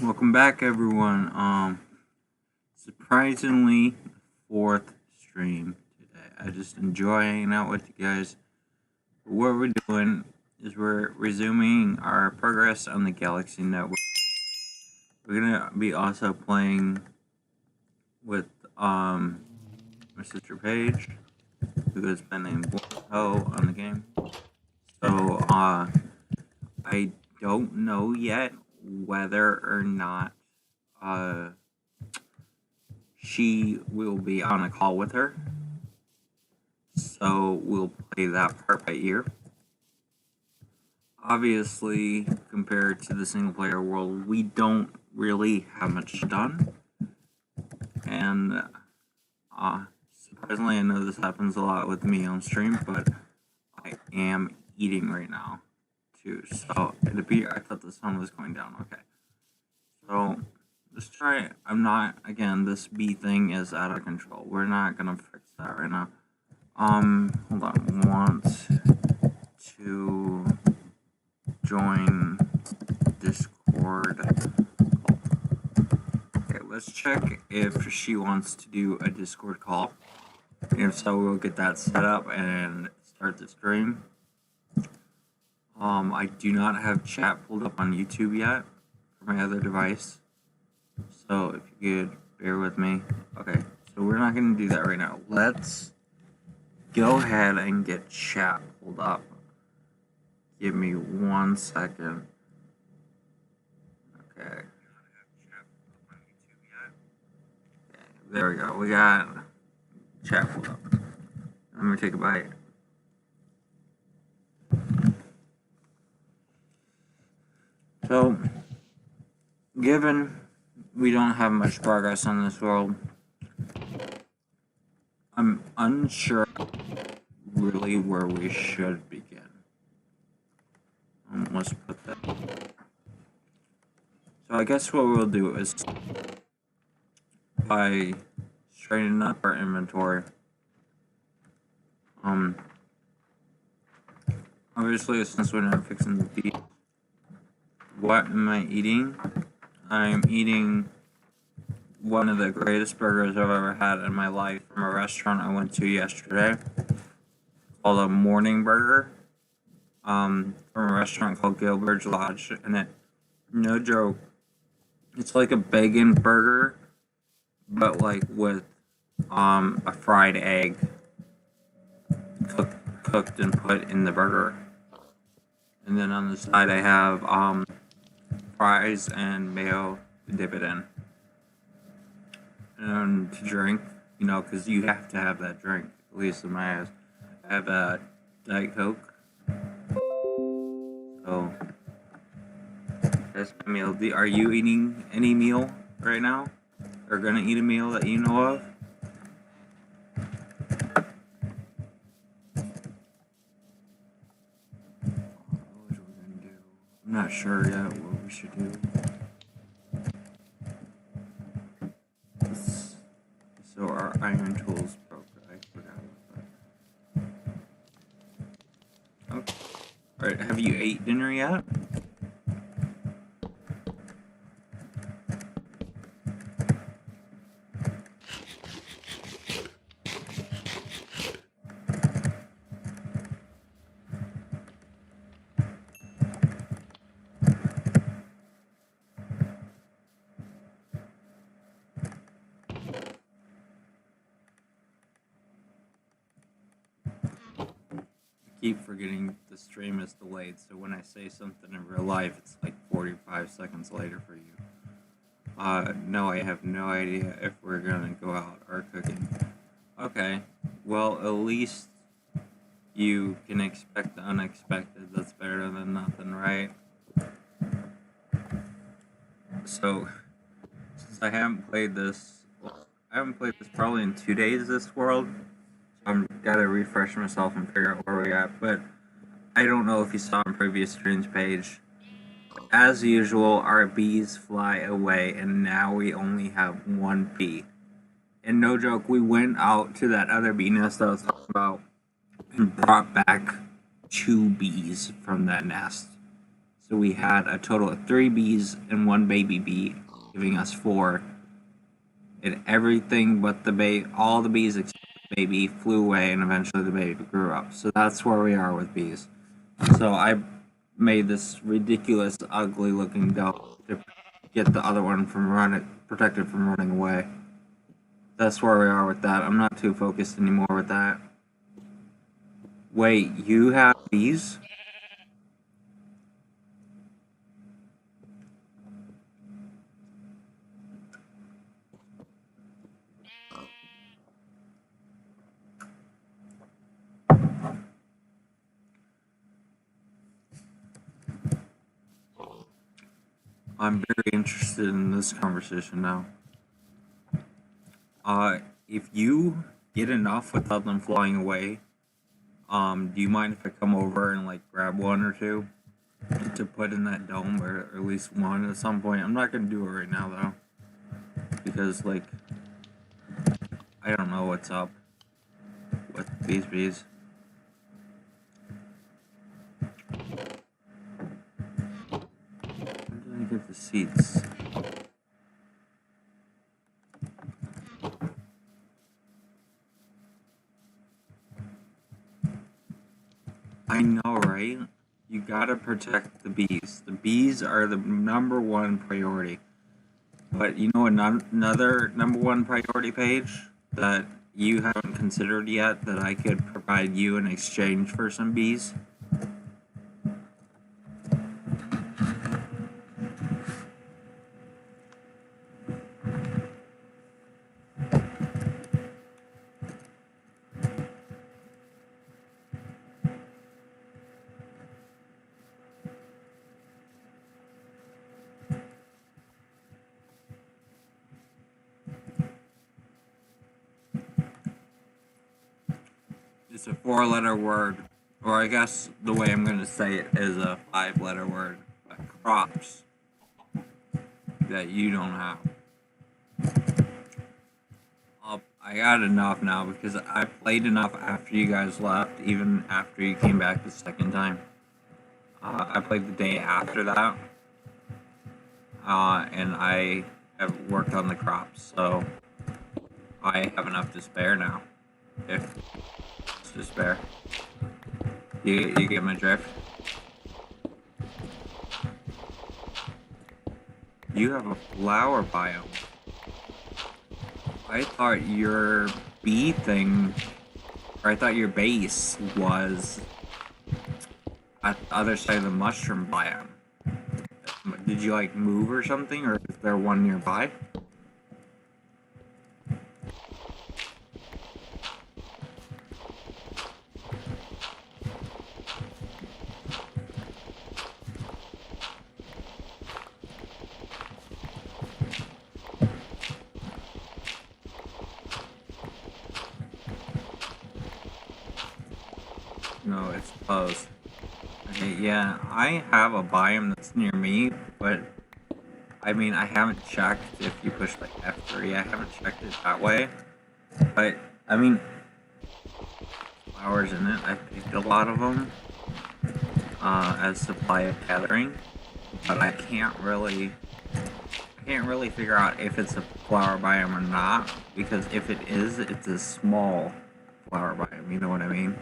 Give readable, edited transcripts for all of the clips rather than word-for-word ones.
Welcome back, everyone. Surprisingly, fourth stream today. I just enjoy hanging out with you guys. What we're doing is we're resuming our progress on the Galaxy Network. We're gonna be also playing with my sister Paige, who has been named Ho on the game. So I don't know yet whether or not she will be on a call with her. So we'll play that part by ear. Obviously, compared to the single player world, we don't really have much done. And surprisingly, I know this happens a lot with me on stream, but I am eating right now too. So I thought the sun was going down. Okay. So let's try. Again, this bee thing is out of control. We're not gonna fix that right now. Hold on. Want to join Discord. Okay, let's check if she wants to do a Discord call. If so, we'll get that set up and start the stream. I do not have chat pulled up on YouTube yet for my other device. So if you could bear with me. Okay, so we're not going to do that right now. Let's go ahead and get chat pulled up. Give me 1 second. Okay. There we go. We got chat pulled up. Let me take a bite. So, given we don't have much progress on this world, I'm unsure really where we should begin. Let's put that. So I guess what we'll do is by straightening up our inventory. Obviously, since we're not fixing the beef, what am I eating? I'm eating one of the greatest burgers I've ever had in my life from a restaurant I went to yesterday, called a Morning Burger, from a restaurant called Gilbert's Lodge, and it, no joke, it's like a bacon burger, but like with a fried egg cooked and put in the burger. And then on the side I have fries and mayo to dip it in. And to drink, you know, because you have to have that drink, at least in my eyes. I have a Diet Coke. So that's my meal. Are you eating any meal right now? Or gonna eat a meal that you know of? What are we gonna do? I'm not sure yet what we should do. So our iron tools broke. I forgot about that. Okay. Alright, have you ate dinner yet? Keep forgetting the stream is delayed, so when I say something in real life, it's like 45 seconds later for you. No, I have no idea if we're gonna go out or cooking. Okay, well, at least you can expect the unexpected. That's better than nothing, right? So, since I haven't played this, probably in 2 days this world. I'm gotta refresh myself and figure out where we're at, but I don't know if you saw on previous streams page. As usual, our bees fly away, and now we only have one bee. And no joke, we went out to that other bee nest I was talking about and brought back 2 bees from that nest. So we had a total of 3 bees and 1 baby bee, giving us 4. And everything but all the bees except the baby flew away, and eventually the baby grew up. So that's where we are with bees. So I made this ridiculous, ugly-looking dome to get the other one protected from running away. That's where we are with that. I'm not too focused anymore with that. Wait, you have bees? I'm very interested in this conversation now. If you get enough without them flying away, do you mind if I come over and like grab 1 or 2 to put in that dome, or at least 1 at some point? I'm not gonna do it right now though, because like I don't know what's up with these bees. Where did I get the seeds? I know, right? You gotta protect the bees. The bees are the #1 priority. But you know another #1 priority page that you haven't considered yet that I could provide you in exchange for some bees? It's a 4-letter word, or I guess the way I'm going to say it is a 5-letter word. Crops that you don't have. I got enough now because I played enough after you guys left, even after you came back the second time. I played the day after that, and I have worked on the crops, so I have enough to spare now. If it's to spare. You get my drift? You have a flower biome. I thought your bee thing, or I thought your base was at the other side of the mushroom biome. Did you like move or something, or is there one nearby? No, it's closed. Okay, yeah, I have a biome that's near me, but I mean, I haven't checked if you push like F3. I haven't checked it that way. But, I mean, flowers in it. I picked a lot of them as supply of gathering, but I can't really figure out if it's a flower biome or not, because if it is, it's a small flower biome, you know what I mean?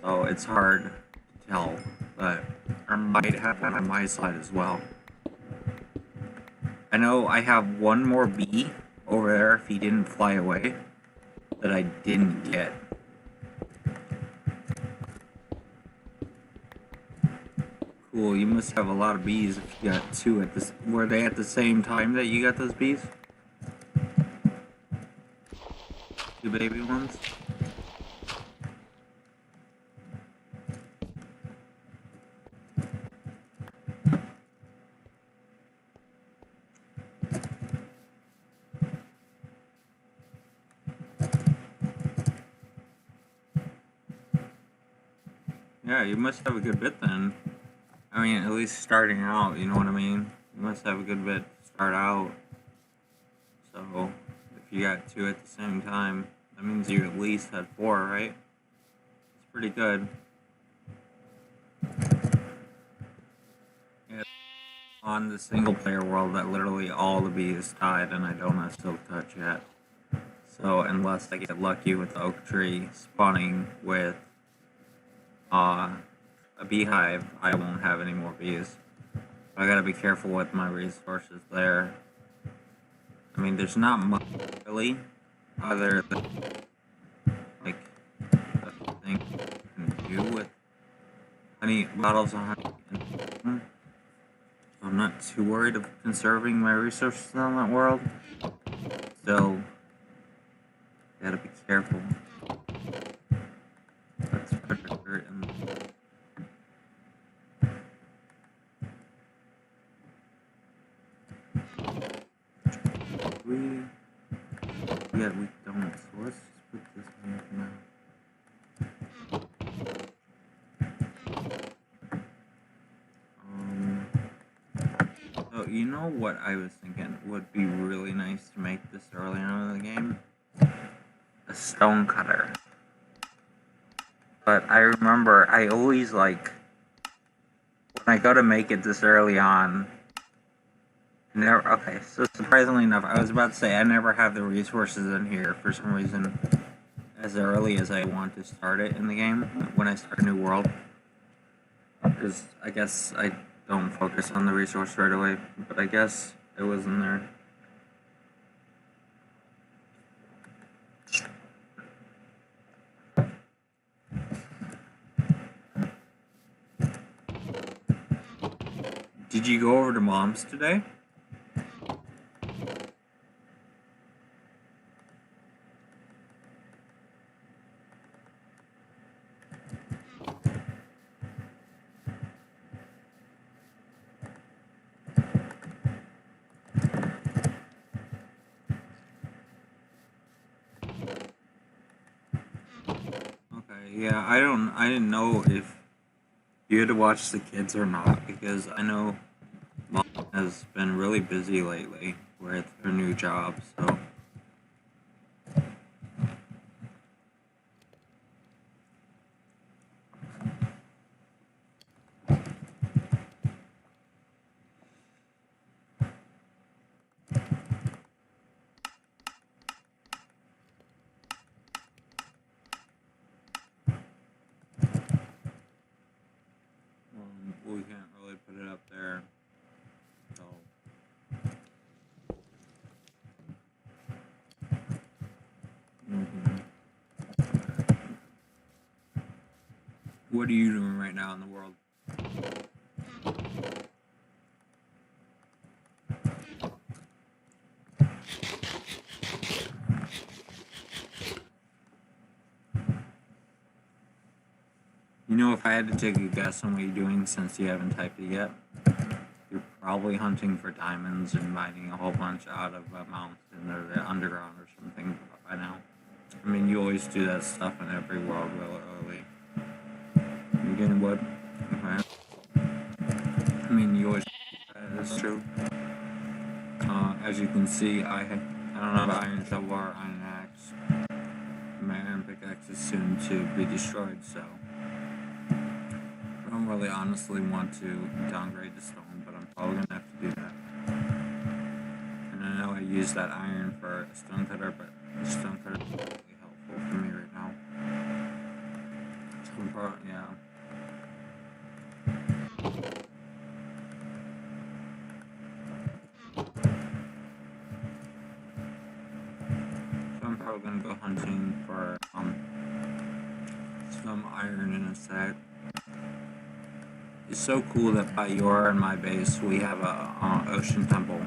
So it's hard to tell, but I might have one on my side as well. I know I have one more bee over there if he didn't fly away that I didn't get. Cool, you must have a lot of bees if you got 2 at this. Were they at the same time that you got those bees? 2 baby ones? Yeah, you must have a good bit then. I mean, at least starting out, you know what I mean? You must have a good bit to start out. So, if you got 2 at the same time, that means you at least had 4, right? It's pretty good. on the single player world that literally all the bees died and I don't have silk touch yet. So unless I get lucky with the oak tree spawning with a beehive, I won't have any more bees. I gotta be careful with my resources there. I mean, there's not much really other than like the thing you can do with honey bottles of honey. I'm not too worried of conserving my resources on that world. Still, gotta be careful. Let's put the dirt in. Yeah, we don't. So let's just put this in for now. So you know what I was thinking would be really nice to make this early on in the game? A stone cutter. But I remember I always when I go to make it this early on, okay, so surprisingly enough, I was about to say I never have the resources in here for some reason as early as I want to start it in the game when I start a new world. Because I guess I don't focus on the resource right away, but I guess it was in there. Did you go over to Mom's today? Yeah, I didn't know if you had to watch the kids or not, because I know Mom has been really busy lately with her new job, so. We can't really put it up there, so. What are you doing right now in the world? You know, if I had to take a guess on what you're doing, since you haven't typed it yet, you're probably hunting for diamonds and mining a whole bunch out of a mountain or the underground or something by now. I mean, you always do that stuff in every world real early. You're getting wood? Okay. I mean, you always that's true. As you can see, I don't have an iron shovel or iron axe. My iron pickaxe is soon to be destroyed, so I don't really honestly want to downgrade the stone, but I'm probably gonna have to do that. And I know I use that iron for a stone cutter, but the stone cutter is really helpful for me right now. So I'm probably, yeah. I'm probably gonna go hunting for some iron in a sec. It's so cool that by your and my base we have a ocean temple.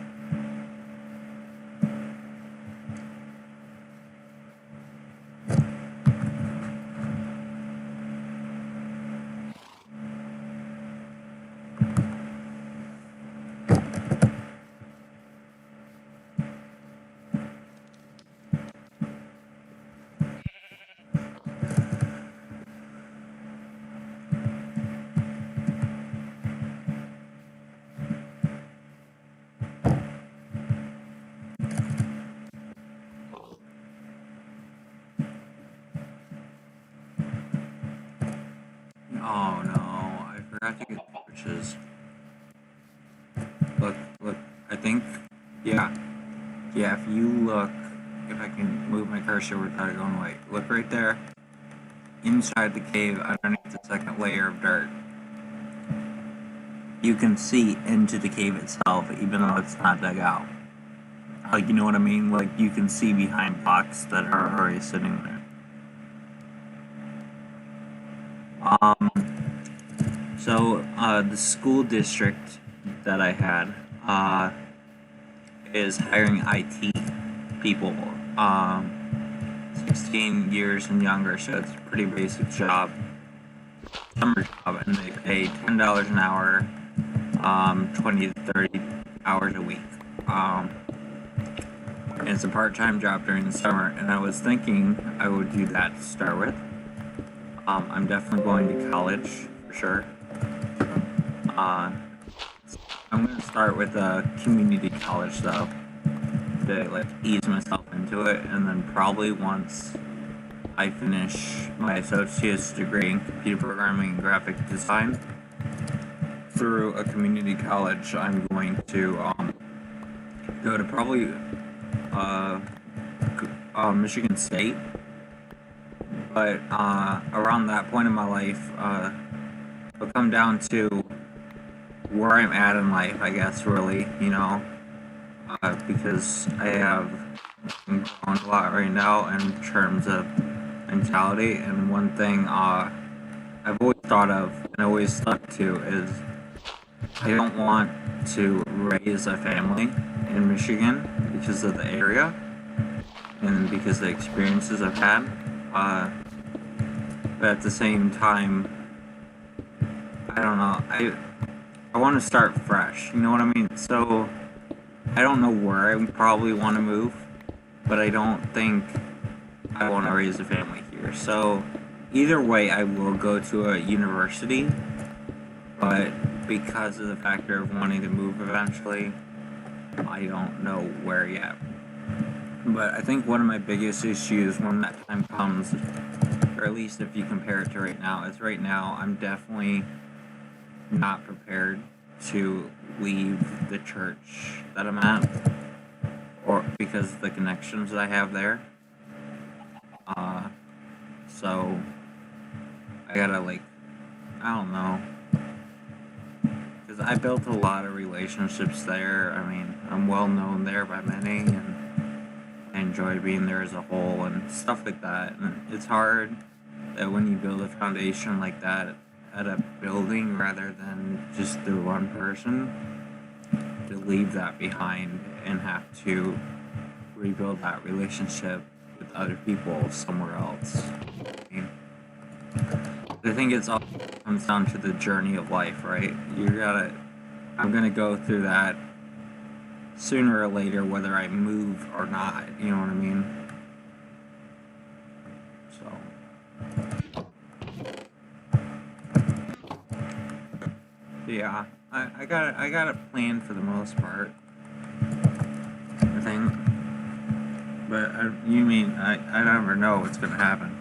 Oh no, I forgot to get torches. think, yeah, if you look, if I can move my cursor without it going away, look right there, inside the cave, underneath the second layer of dirt. You can see into the cave itself, even though it's not dug out. Like, you know what I mean? Like, you can see behind blocks that are already sitting there. So, the school district that I had, is hiring IT people, 16 years and younger, so it's a pretty basic job, summer job, and they pay $10 an hour, 20 to 30 hours a week. And it's a part-time job during the summer, and I was thinking I would do that to start with. I'm definitely going to college, for sure. I'm going to start with a community college, though, to like ease myself into it, and then probably once I finish my associate's degree in computer programming and graphic design through a community college, I'm going to go to probably Michigan State. But around that point in my life, it'll come down to where I'm at in life, I guess, really, you know, because I have grown a lot right now in terms of mentality, and one thing I've always thought of and always stuck to is I don't want to raise a family in Michigan because of the area and because of the experiences I've had, but at the same time, I don't know, I want to start fresh, you know what I mean? So I don't know where I probably want to move, but I don't think I want to raise a family here. So either way, I will go to a university, but because of the factor of wanting to move eventually, I don't know where yet. But I think one of my biggest issues when that time comes, or at least if you compare it to right now, is right now I'm definitely not prepared to leave the church that I'm at, or because of the connections that I have there. So I gotta, like, I don't know, because I built a lot of relationships there. I mean, I'm well known there by many, and I enjoy being there as a whole and stuff like that. And it's hard that when you build a foundation like that at a building rather than just through one person, to leave that behind and have to rebuild that relationship with other people somewhere else. I think it's all comes down to the journey of life, right? I'm gonna go through that sooner or later, whether I move or not, you know what I mean? So yeah, I got a plan for the most part, I think. But you mean I never know what's gonna happen.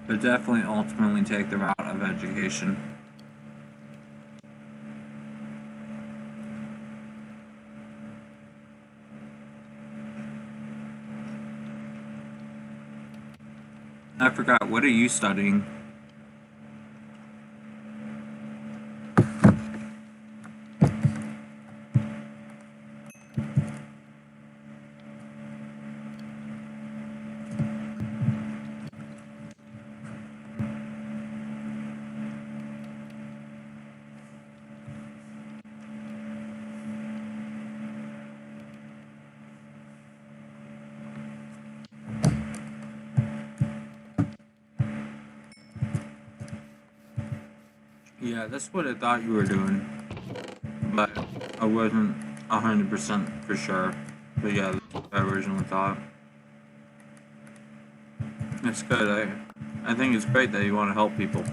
But definitely ultimately take the route of education. I forgot, what are you studying? Yeah, that's what I thought you were doing, but I wasn't 100% for sure. But yeah, that's what I originally thought. It's good. I think it's great that you want to help people.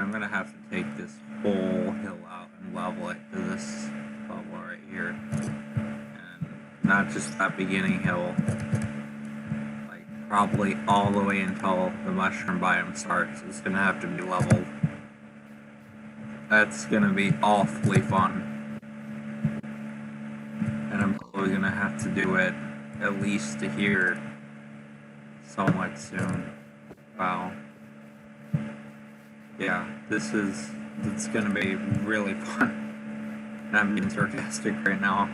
I'm gonna have to take this whole hill out and level it to this level right here, and not just that beginning hill, like probably all the way until the mushroom biome starts. It's gonna have to be leveled. That's gonna be awfully fun, and I'm probably gonna have to do it at least to here somewhat soon. Wow. Yeah, it's gonna be really fun. And I'm being sarcastic right now.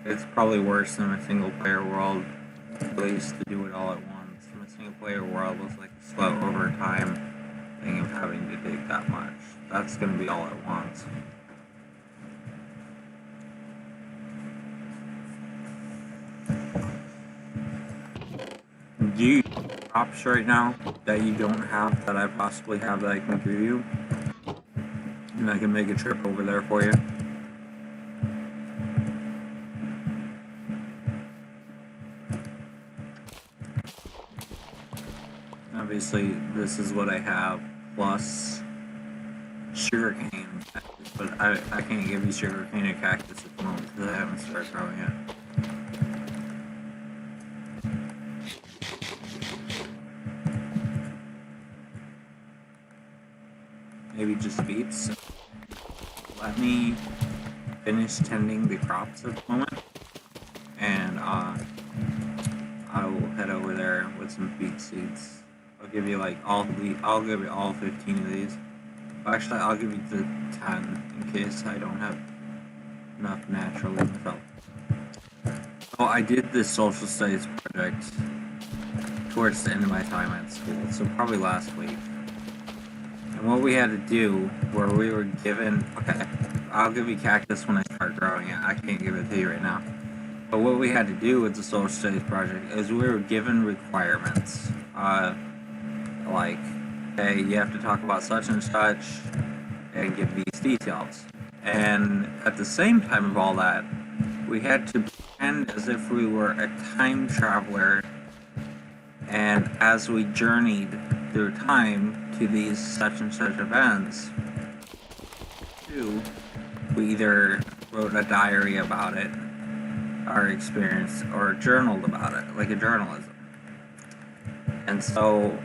It's probably worse than a single player world, at least to do it all at once. In a single player world was like a slow over time thing of having to dig that much. That's gonna be all at once. Do you crops right now that you don't have that I possibly have that I can give you? And I can make a trip over there for you. Obviously, this is what I have, plus sugarcane. But I can't give you sugarcane and cactus at the moment because I haven't started growing it. Maybe just beets. Let me finish tending the crops at the moment, and I will head over there with some beet seeds. I'll give you like I'll give you all 15 of these. Actually, I'll give you the 10 in case I don't have enough naturally myself. Oh, I did this social studies project towards the end of my time at school, so probably last week. And what we had to do, where we were given, okay, I'll give you cactus when I start growing it. I can't give it to you right now. But what we had to do with the social studies project is we were given requirements. Like, hey, you have to talk about such and such and give these details. And at the same time of all that, we had to pretend as if we were a time traveler, and as we journeyed through time to these such and such events, we either wrote a diary about it, our experience, or journaled about it, like a journalism. And so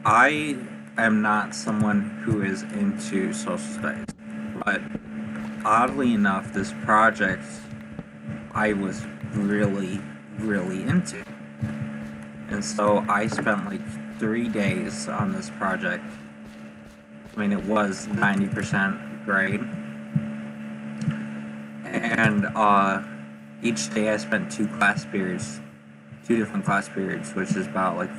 I am not someone who is into social studies, but oddly enough, this project I was really, really into. And so I spent like 3 days on this project. I mean, it was 90% grade. And each day I spent 2 different class periods, which is about like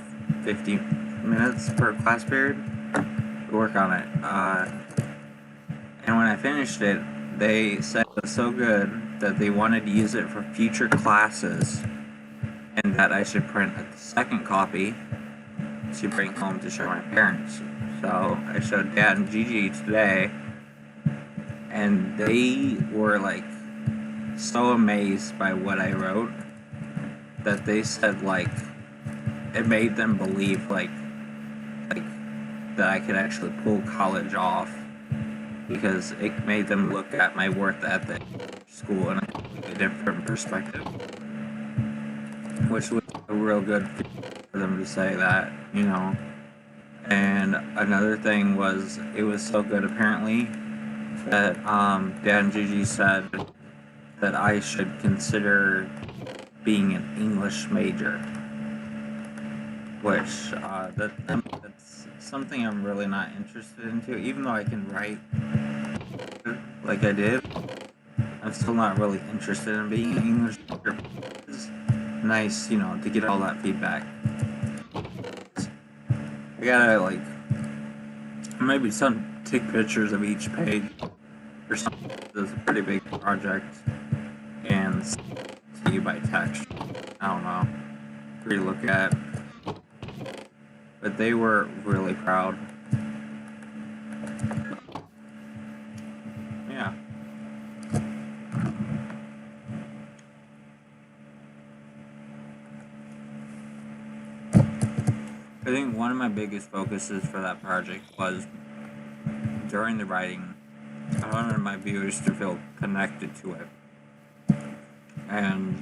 50 minutes per class period to work on it. And when I finished it, they said it was so good that they wanted to use it for future classes, and that I should print a second copy to bring home to show my parents. So I showed Dad and Gigi today, and they were like so amazed by what I wrote that they said like it made them believe like that I could actually pull college off, because it made them look at my work ethic school in a completely different perspective, which was a real good feeling for them to say that, you know. And another thing was, it was so good apparently that Dad and Gigi said that I should consider being an English major, which that's something I'm really not interested into. Even though I can write like I did, I'm still not really interested in being an English major. It's nice, you know, to get all that feedback. I gotta like maybe take pictures of each page or something. It's a pretty big project, and to you by text. I don't know. For you to look at. But they were really proud. Yeah. I think one of my biggest focuses for that project was during the writing, I wanted my viewers to feel connected to it. And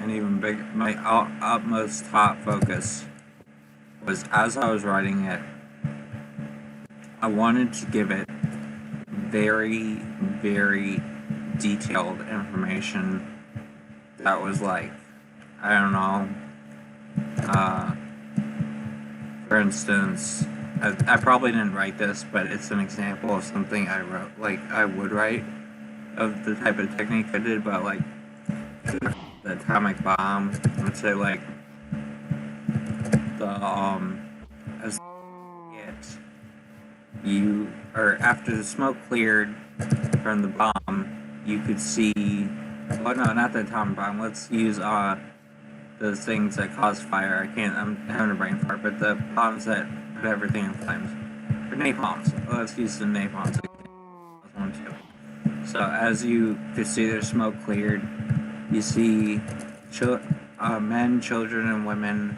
even big, my utmost top focus was, as I was writing it, I wanted to give it very, very detailed information that was like, I don't know, for instance, I probably didn't write this, but it's an example of something I wrote, like I would write, of the type of technique I did, but like the atomic bomb, let's say like the as it after the smoke cleared from the bomb, you could see, well, no, not the atomic bomb, let's use those things that cause fire. I'm having a brain fart, but the bombs that put everything in flames, or napalms. Let's use the napalms. One too. So as you could see, there's smoke cleared. You see men, children, and women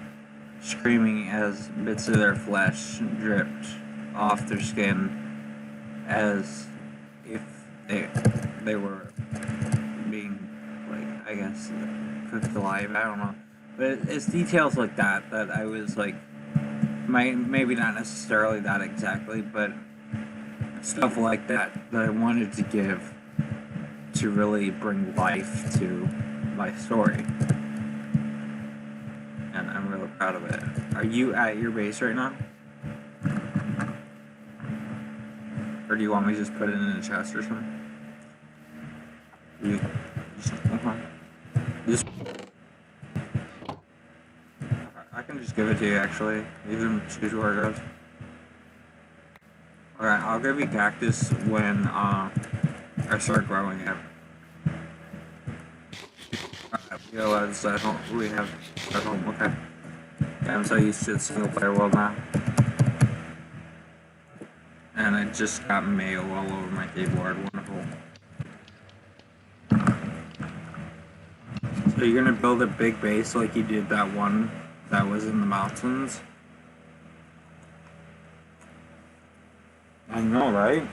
screaming as bits of their flesh dripped off their skin, as if they were being, like, I guess, cooked alive. I don't know, but it's details like that I was like, maybe not necessarily that exactly, but stuff like that I wanted to give to really bring life to my story, and I'm really proud of it. Are you at your base right now? Or do you want me to just put it in a chest or something? I can just give it to you, actually. You can choose where it goes. Alright, I'll give you cactus when I start growing it. Alright, we have at home, okay. Yeah, I'm so used to the single player world now. And I just got mayo all over my keyboard. Wonderful. So you're gonna build a big base like you did that one that was in the mountains? I know, right?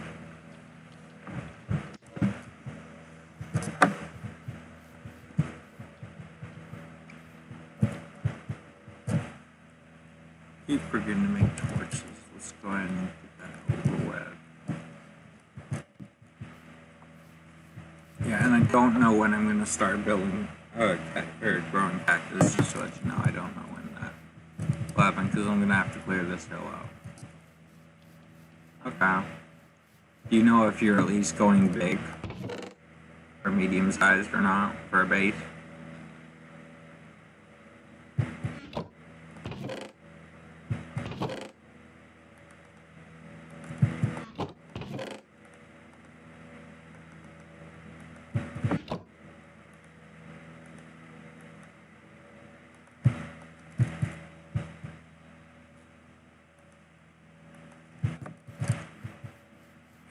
Keep forgetting to make torches. Let's go ahead and get that over with. Yeah, and I don't know when I'm going to start building or growing cactus, just to let you know. I don't know when that will happen, because I'm going to have to clear this hill out. Okay. Do you know if you're at least going big or medium sized or not for a base?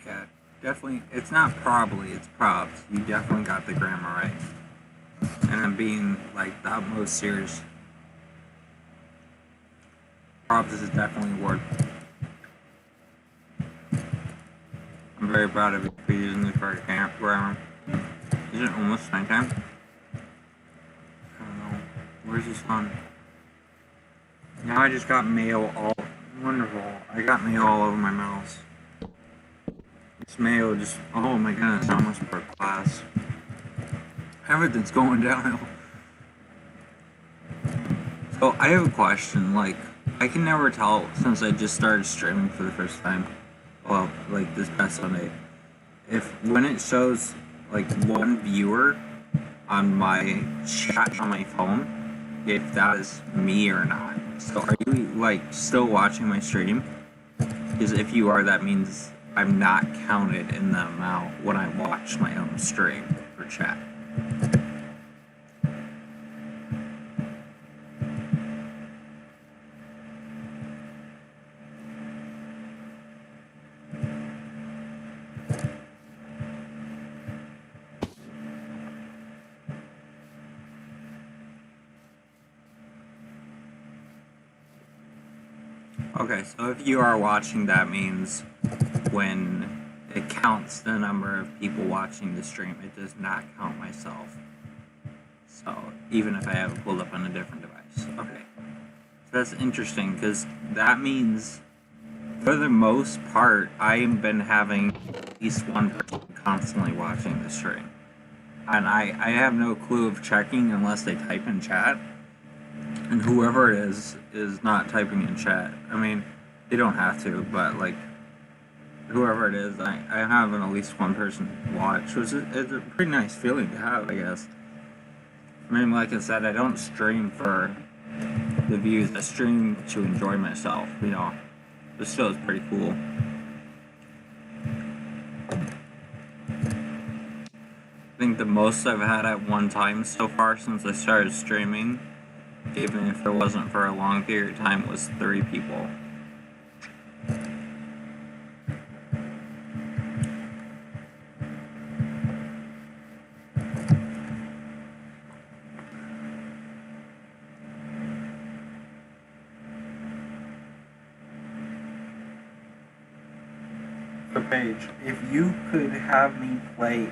Yeah, definitely. It's not probably, it's probs. You definitely got the grammar right. And I'm being, like, the utmost serious. Probs is definitely a word. I'm very proud of you for using the correct grammar. Is it almost nighttime? I don't know. Where's the sun? Now I just got mayo all... Wonderful. I got mayo all over my mouse. This mayo just... Oh my goodness, I almost broke glass. Everything's going downhill. So, I have a question. Like, I can never tell since I just started streaming for the first time. Well, like this past Sunday. If when it shows, like, one viewer on my chat on my phone, if that is me or not. So are you, like, still watching my stream? Because if you are, that means I'm not counted in the amount when I watch my own stream for chat. Okay, so if you are watching, that means when it counts the number of people watching the stream. It does not count myself. So even if I have it pulled up on a different device. Okay. So that's interesting, because that means for the most part I've been having at least one person constantly watching the stream. And I have no clue of checking unless they type in chat. And whoever it is not typing in chat. I mean, they don't have to, but like, whoever it is, I have at least one person watch, which is a pretty nice feeling to have, I guess. I mean, like I said, I don't stream for the views. I stream to enjoy myself, you know. But still, it's pretty cool. I think the most I've had at one time so far since I started streaming, even if it wasn't for a long period of time, was 3 people. Page, if you could have me play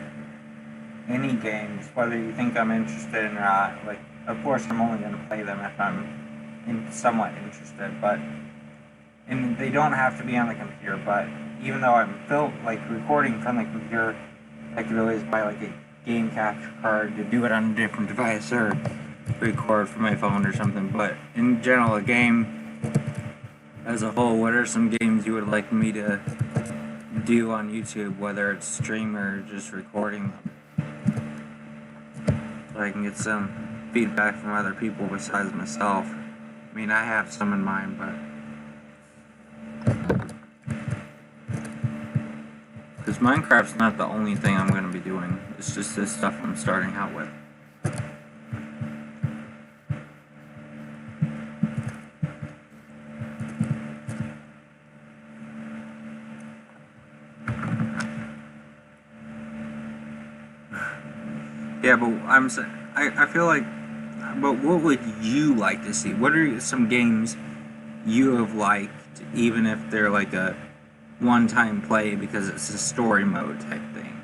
any games, whether you think I'm interested or not, like, of course I'm only going to play them if I'm somewhat interested, but, and they don't have to be on the computer, but even though I'm recording from the computer, I could always buy like a game capture card to do it on a different device, or record from my phone or something. But in general, a game as a whole, what are some games you would like me to do on YouTube, whether it's stream or just recording them, so I can get some feedback from other people besides myself? I mean, I have some in mind, but because Minecraft's not the only thing I'm going to be doing, it's just this stuff I'm starting out with. Yeah, but I feel like, but what would you like to see? What are some games you have liked, even if they're like a one-time play because it's a story mode type thing,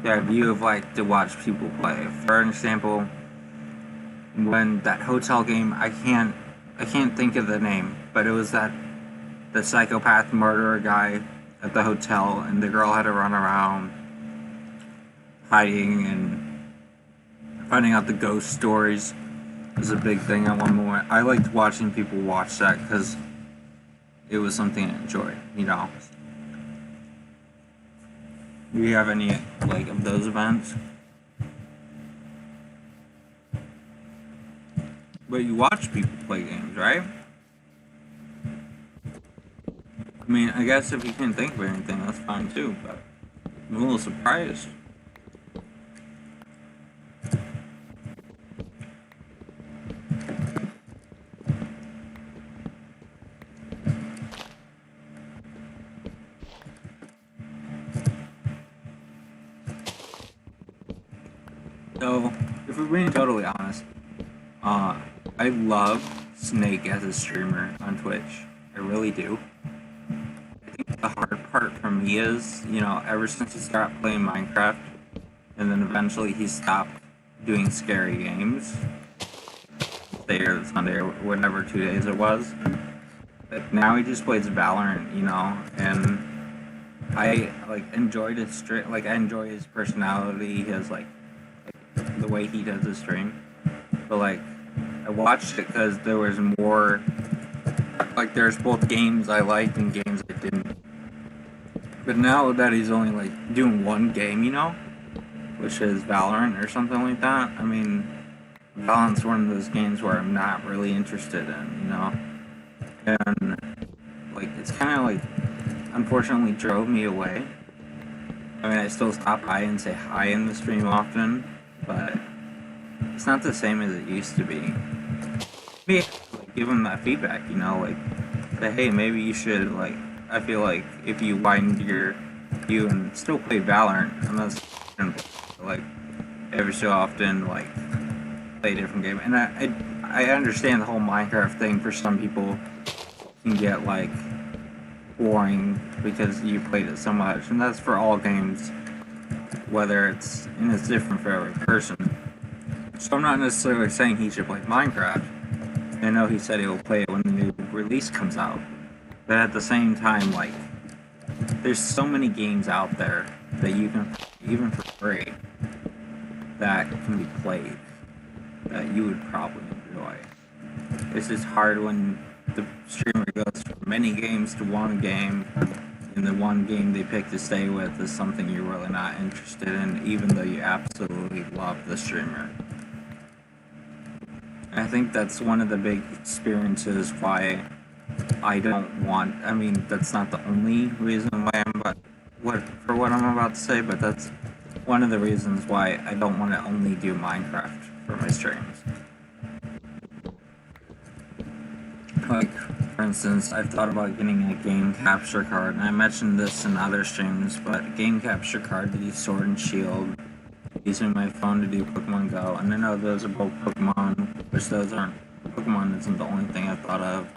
that you have liked to watch people play? For example, when that hotel game, I can't think of the name, but it was the psychopath murderer guy at the hotel, and the girl had to run around hiding and finding out the ghost stories was a big thing at one moment. I liked watching people watch that because it was something I enjoyed, you know. Do you have any like of those events? But you watch people play games, right? I mean, I guess if you can't think of anything, that's fine too, but I'm a little surprised. So, if we're being totally honest, I love Snake as a streamer on Twitch. I really do. I think the hard part for me is, you know, ever since he stopped playing Minecraft, and then eventually he stopped doing scary games, Saturday or Sunday or whatever 2 days it was, but now he just plays Valorant, you know, and I enjoyed his I enjoy his personality, his the way he does his stream. But I watched it because there was more, there's both games I liked and games I didn't. But now that he's only doing one game, you know, which is Valorant or something like that, I mean, Valorant's one of those games where I'm not really interested in, you know, and it's kind of unfortunately drove me away. I mean, I still stop by and say hi in the stream often, but it's not the same as it used to be. Maybe give him that feedback, you know, say, hey, maybe you should, I feel like if you widen your view and still play Valorant, unless every so often, play a different game. And I understand the whole Minecraft thing for some people can get boring because you played it so much, and that's for all games, and it's different for every person. So I'm not necessarily saying he should play Minecraft. I know he said he will play it when the new release comes out, but at the same time, like, there's so many games out there that you can, even for free, that can be played that you would probably enjoy. It's just hard when the streamer goes from many games to one game, and the one game they pick to stay with is something you're really not interested in, even though you absolutely love the streamer. I think that's one of the big experiences why I don't want, I mean, that's not the only reason why what I'm about to say, but that's one of the reasons why I don't want to only do Minecraft for my streams. Like, for instance, I've thought about getting a game capture card, and I mentioned this in other streams, but a game capture card to do Sword and Shield, using my phone to do Pokemon Go, and I know those are both Pokemon, Pokemon isn't the only thing I thought of,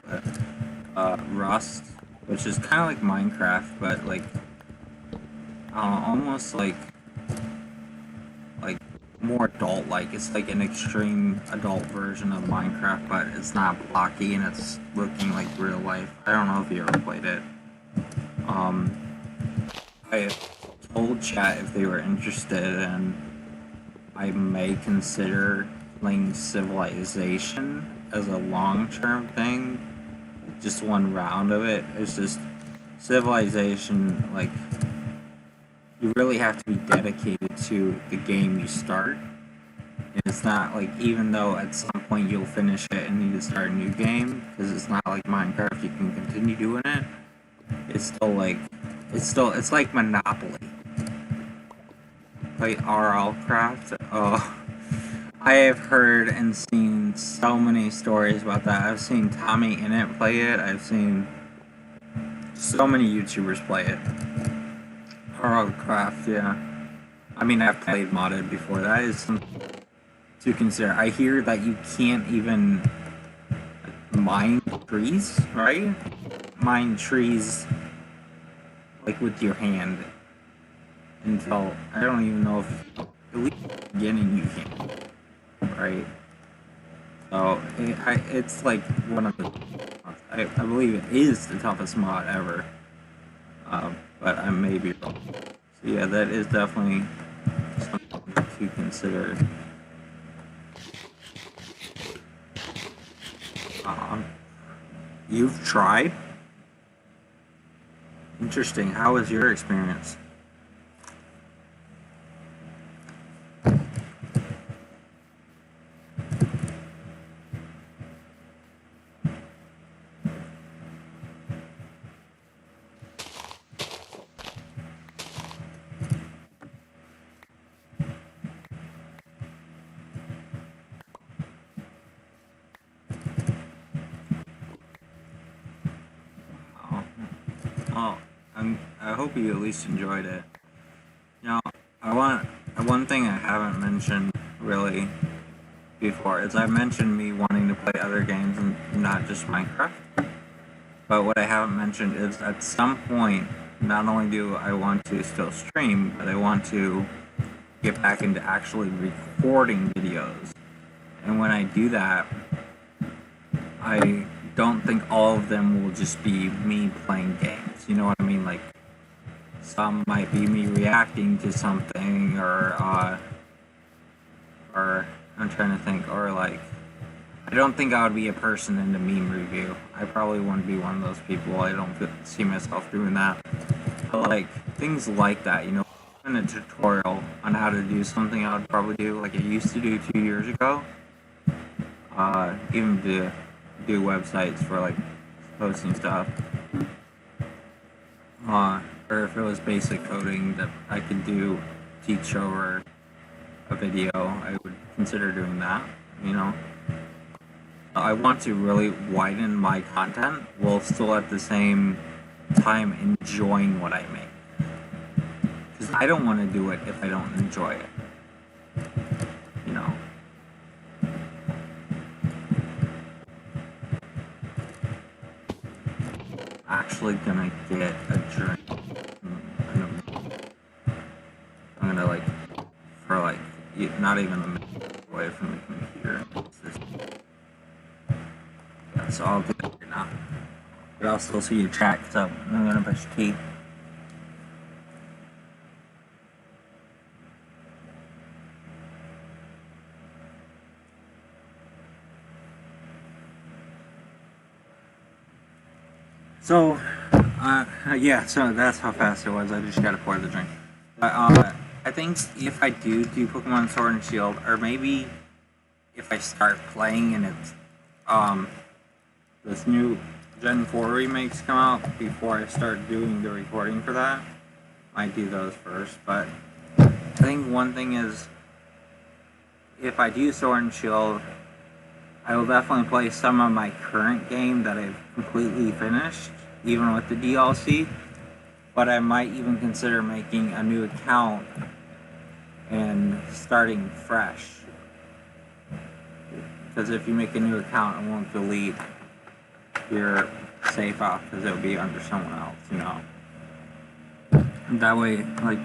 but Rust, which is kind of like Minecraft, but like, almost like more adult-like. It's like an extreme adult version of Minecraft, but it's not blocky and it's looking like real life. I don't know if you ever played it. I told chat if they were interested, and I may consider playing Civilization as a long-term thing. Just one round of it. It's just Civilization, like, you really have to be dedicated to the game you start. And it's not like, even though at some point you'll finish it and need to start a new game, because it's not like Minecraft, you can continue doing it. It's like Monopoly. Like RL Craft. Oh, I have heard and seen so many stories about that. I've seen Tommy Innit play it. I've seen so many YouTubers play it. Craft, yeah. I mean, I've played modded before. That is something to consider. I hear that you can't even mine trees, right? Mine trees, like, with your hand. Until, I don't even know if, at least at the beginning you can, right? So, it's like one of the, I believe it is the toughest mod ever. But I may be wrong. So yeah, that is definitely something to consider. You've tried? Interesting. How was your experience? I hope you at least enjoyed it. You know, one thing I haven't mentioned really before is I've mentioned me wanting to play other games and not just Minecraft. But what I haven't mentioned is at some point, not only do I want to still stream, but I want to get back into actually recording videos. And when I do that, I don't think all of them will just be me playing games. You know what I mean? Like, some might be me reacting to something, or I'm trying to think, or like, I don't think I would be a person in the meme review. I probably wouldn't be one of those people. I don't see myself doing that. But like, things like that, you know, in a tutorial on how to do something I would probably do, like I used to do 2 years ago. Even to do websites for like posting stuff. Or if it was basic coding that I could teach over a video, I would consider doing that, you know. I want to really widen my content while still at the same time enjoying what I make. Because I don't want to do it if I don't enjoy it, you know. Actually, actually gonna get a drink. I'm gonna like, for like, not even a minute away from the computer. Yeah, so I'll do it right now. But I'll still see your chat, so I'm gonna brush teeth. So, yeah, so that's how fast it was. I just gotta pour the drink. But, I think if I do Pokemon Sword and Shield, or maybe if I start playing and it's, this new Gen 4 remakes come out before I start doing the recording for that, I might do those first. But I think one thing is, if I do Sword and Shield, I will definitely play some of my current game that I've completely finished, even with the DLC, but I might even consider making a new account and starting fresh. Because if you make a new account, it won't delete your save file, because it'll be under someone else, you know. That way, like,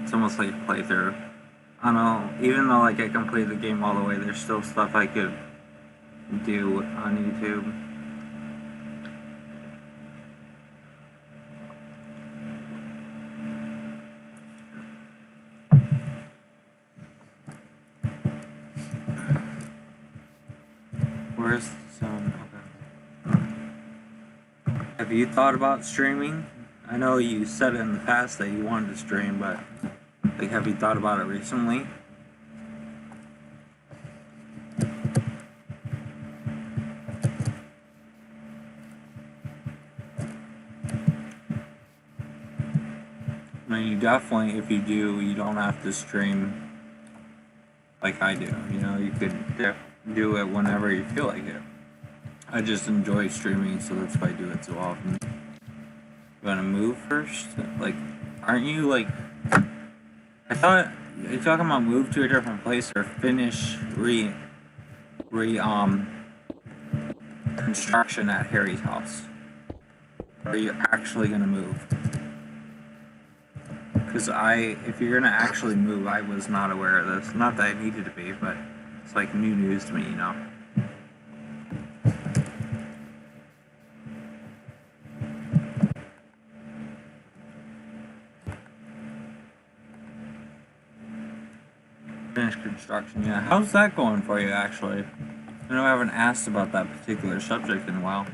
it's almost like a playthrough. I don't know, even though like I completed the game all the way, there's still stuff I could do on YouTube. Where's the sound? Okay. Have you thought about streaming? I know you said in the past that you wanted to stream, but like, have you thought about it recently? I mean, you definitely, if you do, you don't have to stream like I do. You know, you could do it whenever you feel like it. I just enjoy streaming, so that's why I do it so often. You wanna move first? Like, aren't you like... I thought, are you talking about move to a different place or finish construction at Harry's house? Or are you actually gonna move? Because if you're gonna actually move, I was not aware of this. Not that I needed to be, but it's like new news to me, you know? Finish construction, yeah. How's that going for you, actually? I know I haven't asked about that particular subject in a while.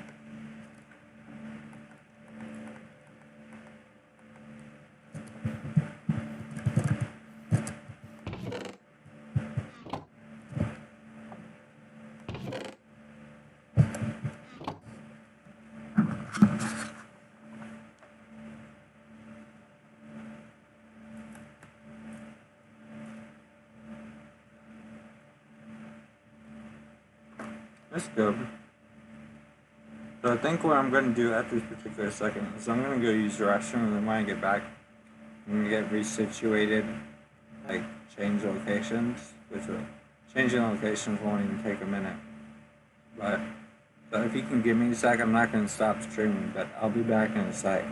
That's good. So I think what I'm going to do at this particular second is I'm going to go use the restroom, and then when I get back, I'm going to get resituated, like change locations, which changing locations won't even take a minute. But so if you can give me a sec, I'm not going to stop streaming, but I'll be back in a sec.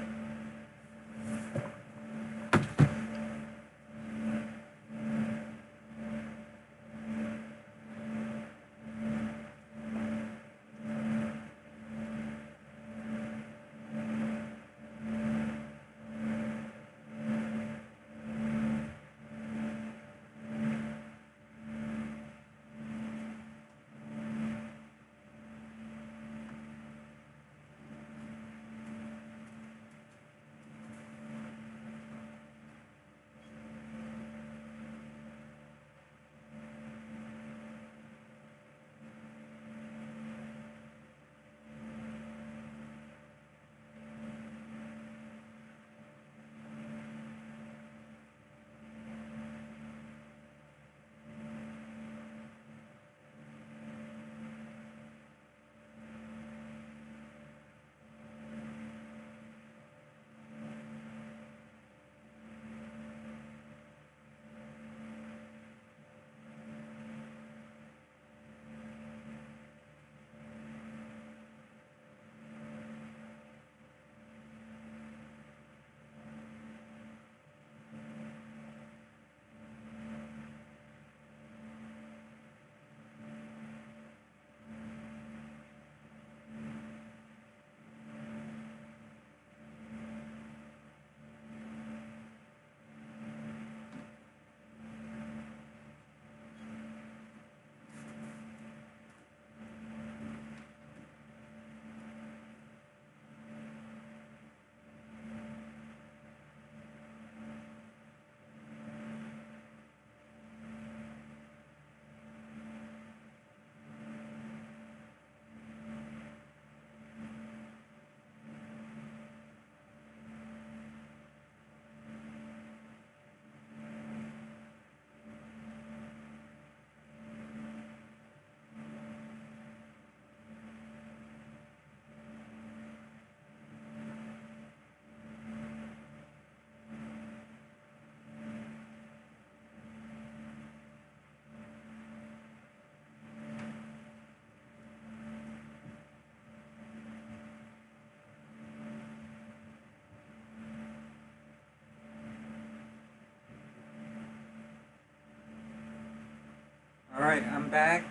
Alright, I'm back.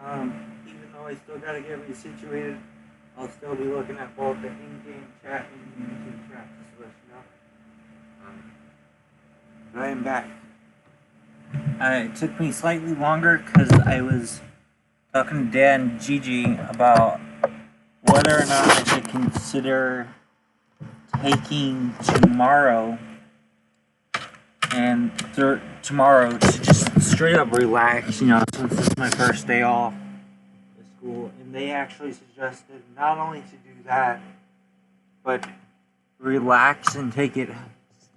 Even though I still gotta get resituated, I'll still be looking at both the in-game chat and the YouTube chat, just to let you know. But I am back. It took me slightly longer because I was talking to Dan and Gigi about whether or not I should consider taking tomorrow and tomorrow to just straight up relax, since it's my first day off of school. And they actually suggested not only to do that, but relax and take it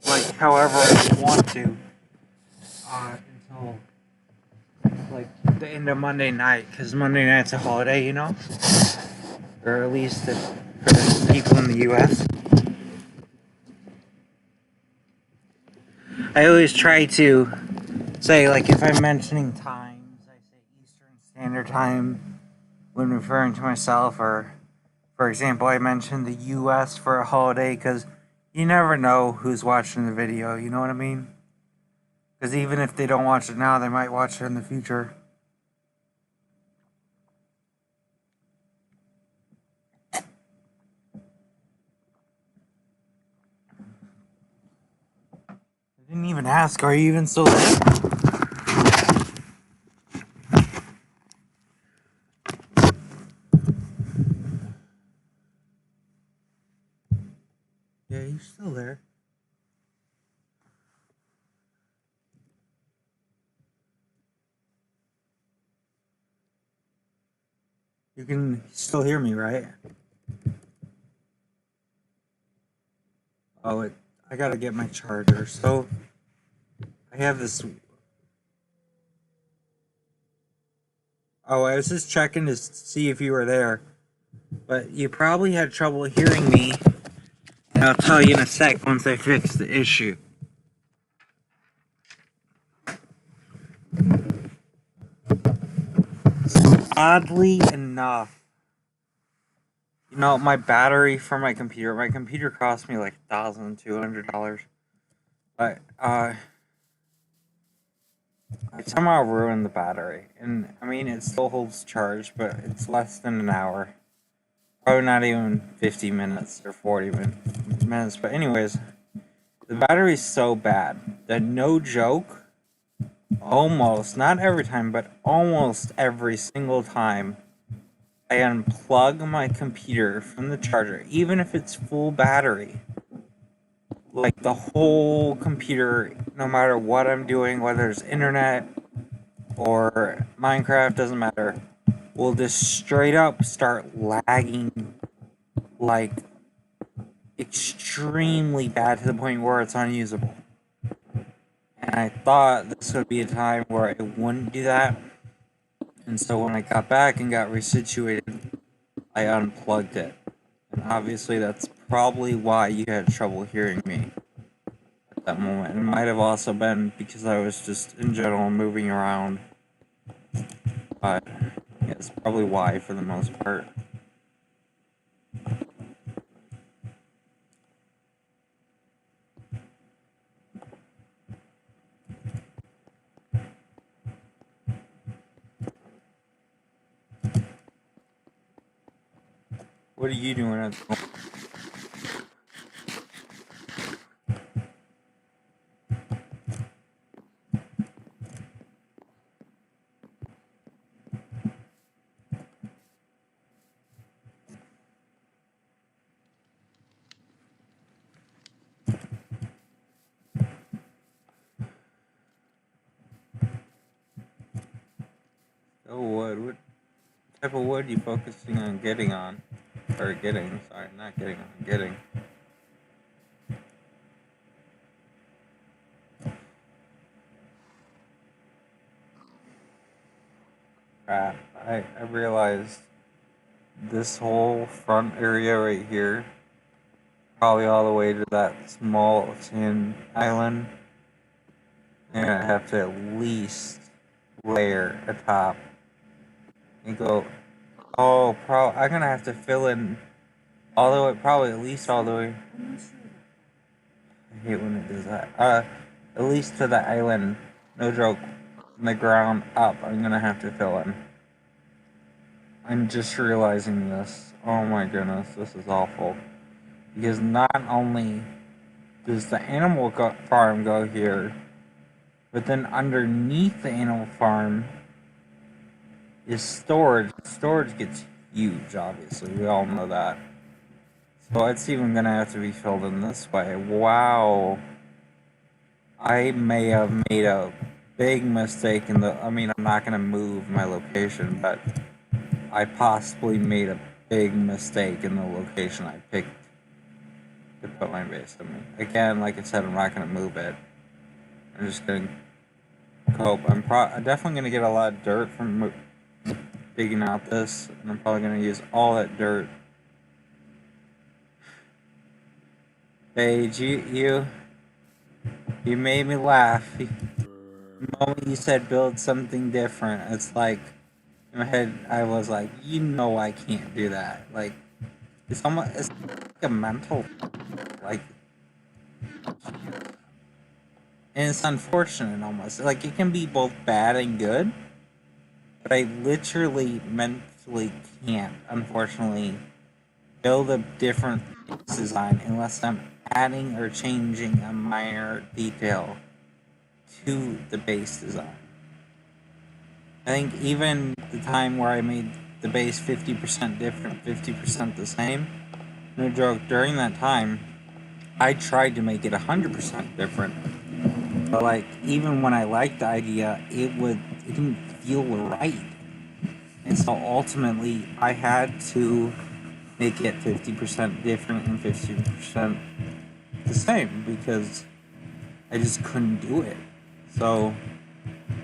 like however I want to until like the end of Monday night, because Monday night's a holiday, or at least for the people in the U.S. I always try to say, like, if I'm mentioning times, I say Eastern Standard Time when referring to myself, or, for example, I mentioned the U.S. for a holiday, because you never know who's watching the video, you know what I mean? Because even if they don't watch it now, they might watch it in the future. I didn't even ask, are you even still there? Yeah, you're still there. You can still hear me, right? Oh, I gotta get my charger. So, I have this. Oh, I was just checking to see if you were there. But you probably had trouble hearing me. And I'll tell you in a sec once I fix the issue. Oddly enough, my battery for my computer cost me like $1,200. But, I somehow ruined the battery. And, it still holds charge, but it's less than an hour. Probably not even 50 minutes or 40 minutes. But anyways, the battery's so bad that, no joke, almost, not every time, but almost every single time I unplug my computer from the charger, even if it's full battery, like the whole computer, no matter what I'm doing, whether it's internet or Minecraft, doesn't matter, will just straight up start lagging like extremely bad to the point where it's unusable. And I thought this would be a time where I wouldn't do that. And so when I got back and got resituated, I unplugged it. And obviously that's probably why you had trouble hearing me at that moment. It might have also been because I was just in general moving around. But yeah, it's probably why for the most part. What are you doing at the moment? Oh, wood. What type of wood are you focusing on getting on? Or getting, sorry, not getting on, getting. Crap, I realized this whole front area right here, probably all the way to that small sand island, and I have to at least layer a top and go, I'm gonna have to fill in all the way, probably at least all the way. I hate when it does that. At least to the island, no joke, from the ground up, I'm gonna have to fill in. I'm just realizing this. Oh my goodness, this is awful. Because not only does the animal farm go here, but then underneath the animal farm is storage. Storage gets huge, obviously. We all know that. So it's even gonna have to be filled in this way. Wow. I may have made a big mistake in the... I mean, I'm not gonna move my location, but I possibly made a big mistake in the location I picked to put my base. I mean, again, like I said, I'm not gonna move it. I'm just gonna cope. I'm definitely gonna get a lot of dirt from digging out this, and I'm probably gonna use all that dirt. Paige, you made me laugh. The moment you said build something different, it's like in my head I was like, you know, I can't do that. Like it's almost like a mental, like, and it's unfortunate almost. Like it can be both bad and good, but I literally mentally can't, unfortunately, build a different design unless I'm adding or changing a minor detail to the base design. I think even the time where I made the base 50% different, 50% the same, no joke, during that time, I tried to make it 100% different. But like, even when I liked the idea, it didn't feel right. And so ultimately, I had to make it 50% different and 50% the same because I just couldn't do it. So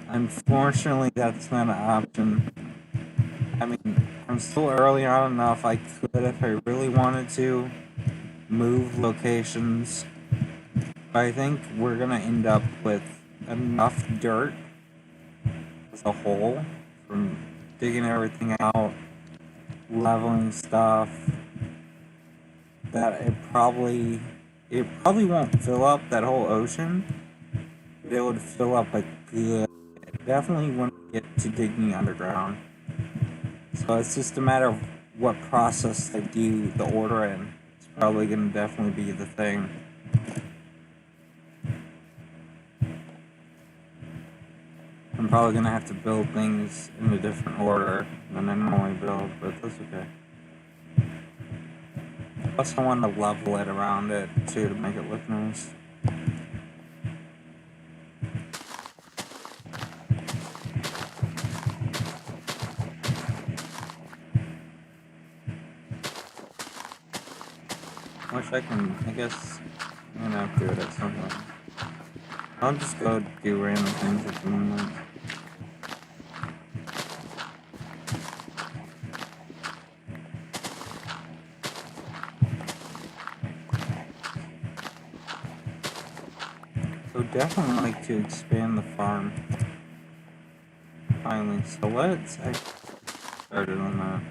unfortunately, that's not an option. I mean, I'm still early on enough. I could, if I really wanted to, move locations. But I think we're gonna end up with enough dirt as a whole from digging everything out, leveling stuff, that it probably won't fill up that whole ocean, but it would fill up a good, definitely when we get to digging underground. So it's just a matter of what process they do the order in. It's probably going to definitely be the thing. I'm probably going to have to build things in a different order than I normally build, but that's okay. Plus I want to level it around it too to make it look nice. I guess I'm gonna have to do it at some point. I'll just go do random things at the moment. So definitely like to expand the farm. Finally, so let's actually start it on that.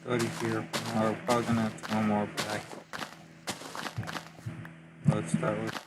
Go to here. We're probably gonna have to go more back. Let's start with this.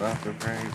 about the break.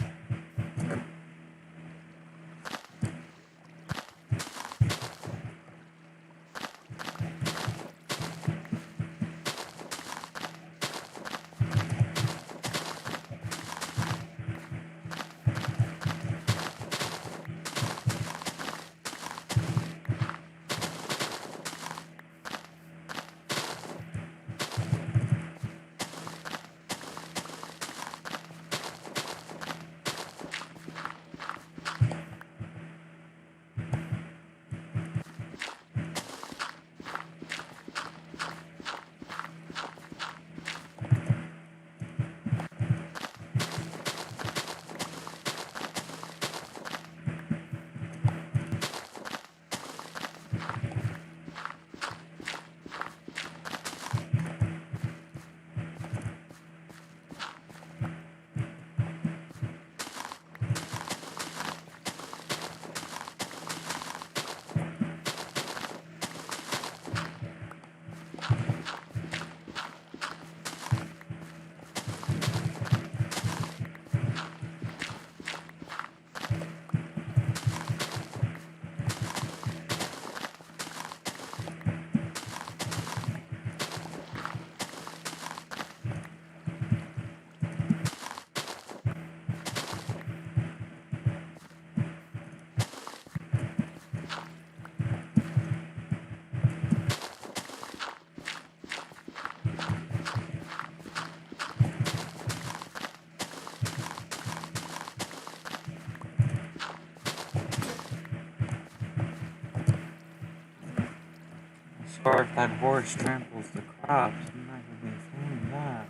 Or if that horse tramples the crops, I'm not gonna be saying that.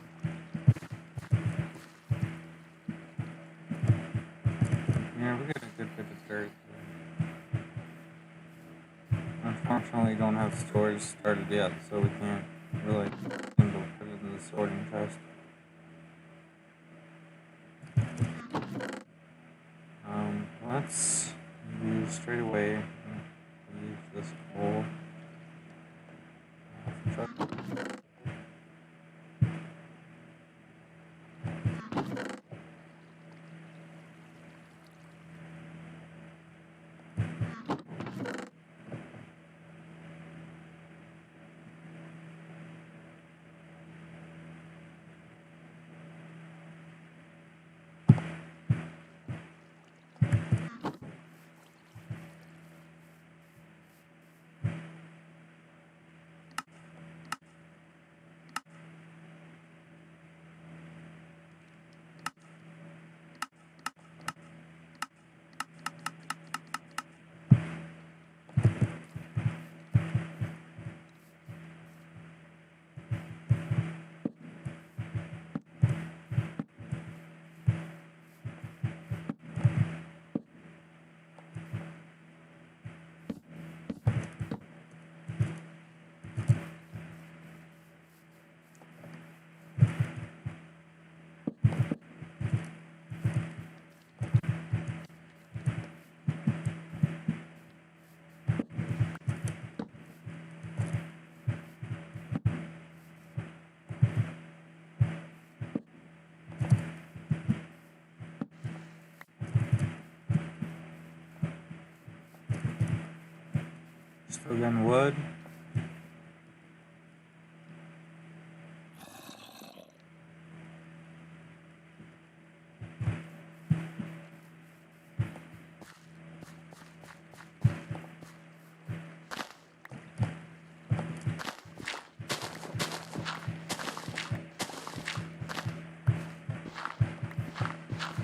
Yeah, we got a good bit of dirt there. Unfortunately, don't have storage started yet, so we can't really put it in the sorting test. Let's use straight away. Leave this hole. Still getting wood.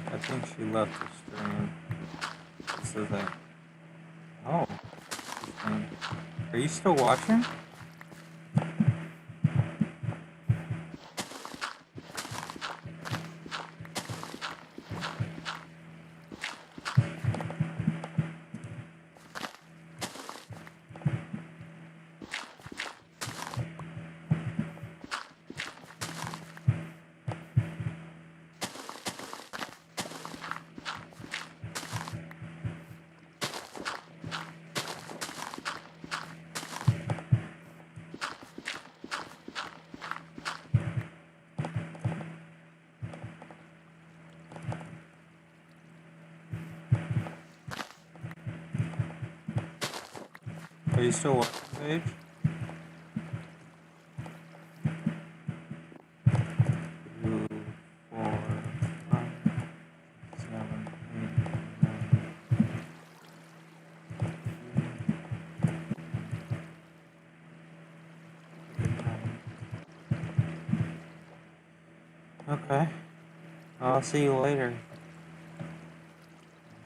I think she left the stream. It says that. Oh. Are you still watching? Are you still watching the page? 2, 4, 5, 7, 8, 9. Okay. I'll see you later.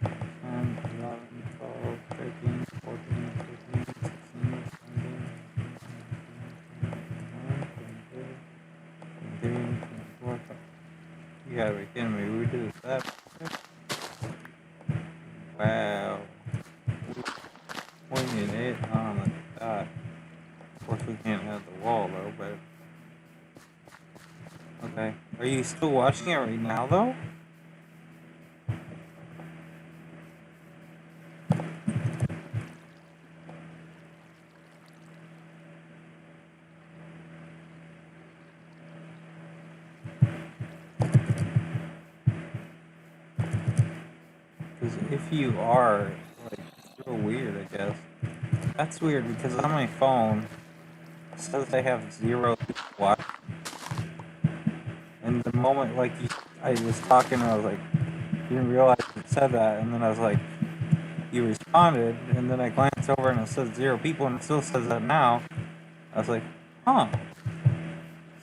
10, 11, 12, 13, 14, 15, 16, 17, 24. You gotta be kidding me. We did that. Wow. Pointing it on the dot. Of course, we can't have the wall though, but. Okay. Are you still watching it right now though? Because if you are, like, it's real weird, I guess. That's weird because on my phone, it says I have 0 people watching. And the moment, like, I was talking, I was like, didn't realize it said that, and then I was like, you responded, and then I glanced over and it says 0 people, and it still says that now. I was like, huh.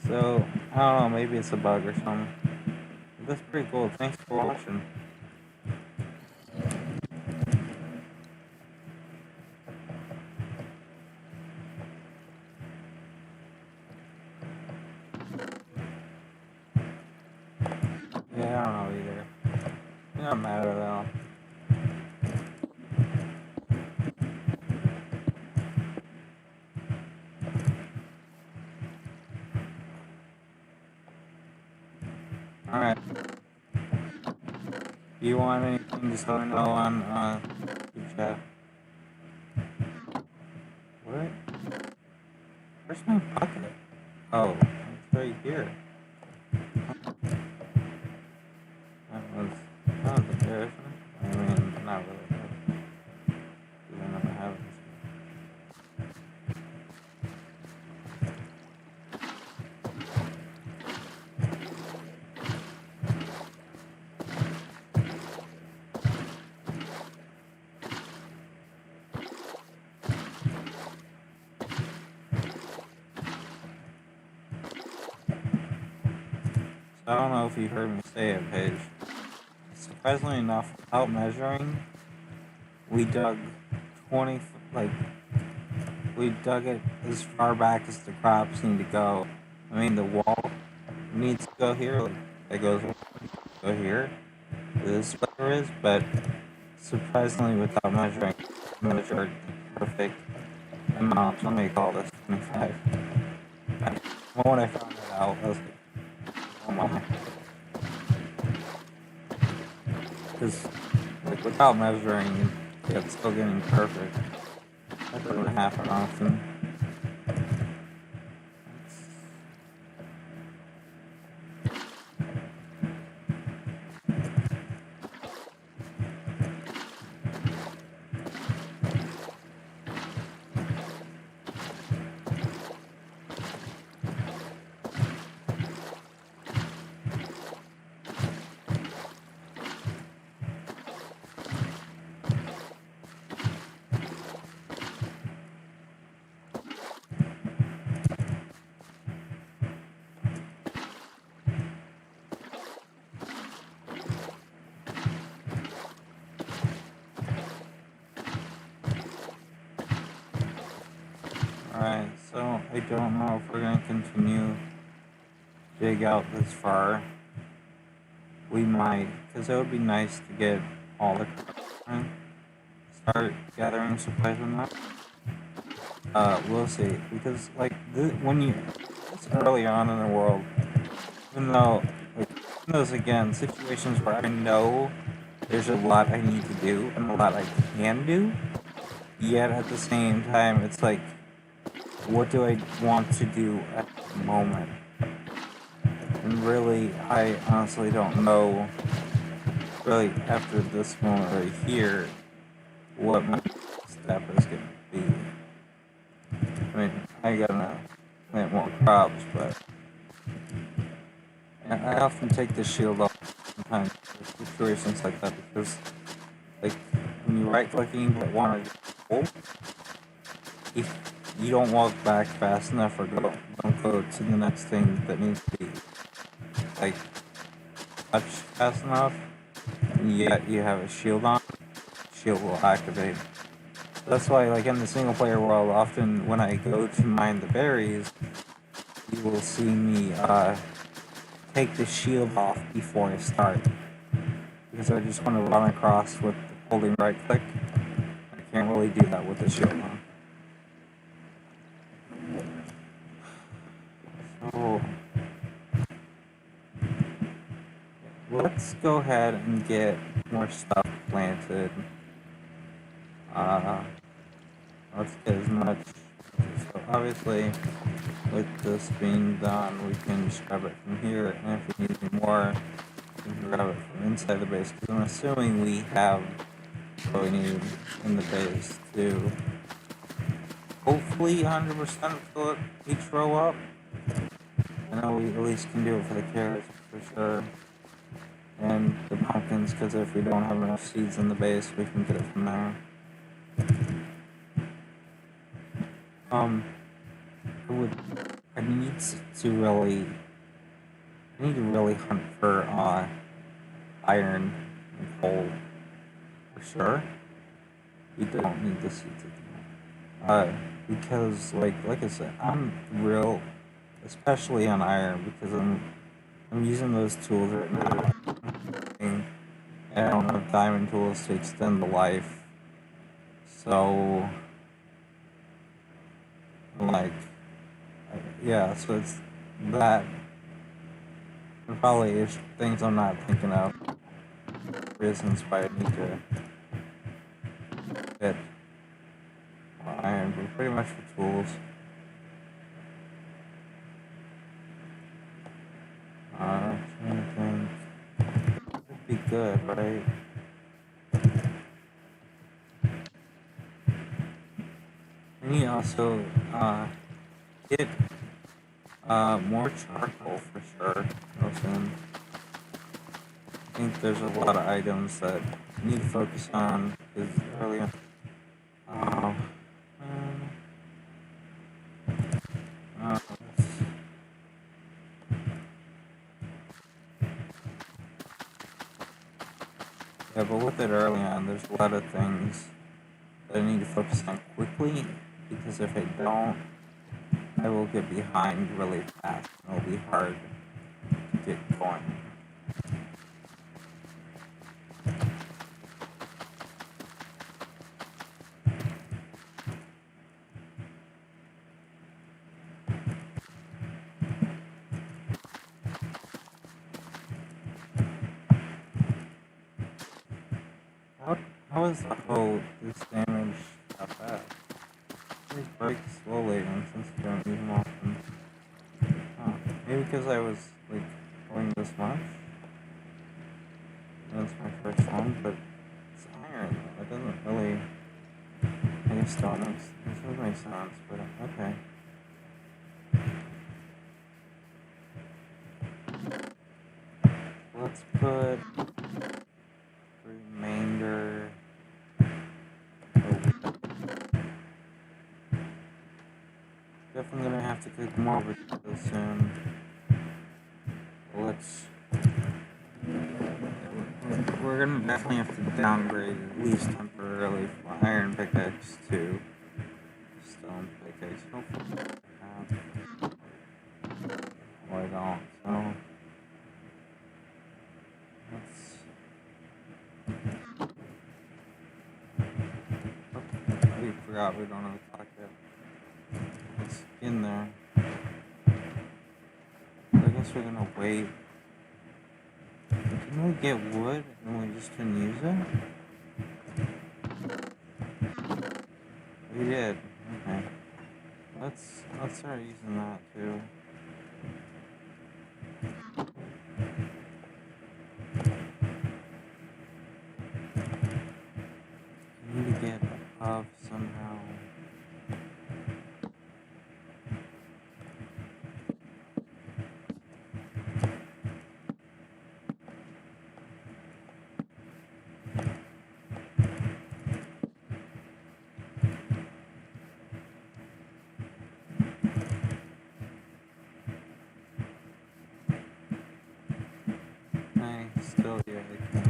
So, I don't know, maybe it's a bug or something. But that's pretty cool. Thanks for watching. Yeah, I don't know either. It doesn't matter though. Alright. Do you want anything, just let me know on the chat. What? Where's my bucket? Oh, it's right here. That was embarrassing. I mean, not really. Because I never have this. So I don't know if you heard me say it, Paige. Surprisingly enough, without measuring, we dug 20, we dug it as far back as the crops need to go. I mean, the wall needs to go here, like, that goes go here. This splitter is, but surprisingly, without measured the perfect amount. Let me call this 25. And when I found that out, I was like, oh my. Because, like, without measuring, it's still getting perfect. That doesn't happen often. Alright, so I don't know if we're going to continue dig out this far. We might, because it would be nice to get all the and start gathering supplies from that. We'll see, because like when you this early on in the world, even though like those again situations where I know there's a lot I need to do and a lot I can do, yet at the same time it's like, what do I want to do at the moment? And really, I honestly don't know, really, after this moment right here, what my step is going to be. I mean, I gotta plant more crops, but I often take the shield off sometimes for situations like that because, like, when you right click and you want to pull, if you don't walk back fast enough or don't go to the next thing that needs to be, like, touched fast enough, and yet you have a shield on, shield will activate. That's why, like, in the single player world, often when I go to mine the berries, you will see me take the shield off before I start. Because I just want to run across with holding right click. I can't really do that with the shield on. So let's go ahead and get more stuff planted. Let's get as much. So obviously, with this being done, we can just grab it from here, and if we need any more, we can grab it from inside the base. Because I'm assuming we have what we need in the base to hopefully 100% fill it each row up. I know we at least can do it for the carrots for sure. And the pumpkins, because if we don't have enough seeds in the base, we can get it from there. I need to really hunt for iron and coal for sure. We don't need the seeds at the moment. Because like I said, I'm real, especially on iron, because I'm using those tools right now. And I don't have diamond tools to extend the life. So, like, yeah, so it's that. And probably is things I'm not thinking of. Reasons why I need to get iron, but pretty much for tools. I'm trying to think. It'd be good, right? And you also get more charcoal for sure. I think there's a lot of items that you need to focus on because earlier. Yeah, but with it early on, there's a lot of things that I need to focus on quickly because if I don't, I will get behind really fast. It'll be hard to get going. How is the whole this damage that bad? These break slowly and since you don't use them often. Oh, maybe because I was like going this much. That's my first one, but it's iron. It doesn't really. I guess don't make this doesn't make sense, but okay. Let's put remainder. Definitely gonna have to click more videos soon. We're gonna definitely have to downgrade at least temporarily from iron pickaxe to stone pickaxe. Hopefully, I don't. So we forgot we don't have a clock yet. It's in there. I guess we're gonna wait. Can we get wood and we just couldn't use it? We did. Okay. Let's start using that too. I need to get up somehow. Yeah, I can.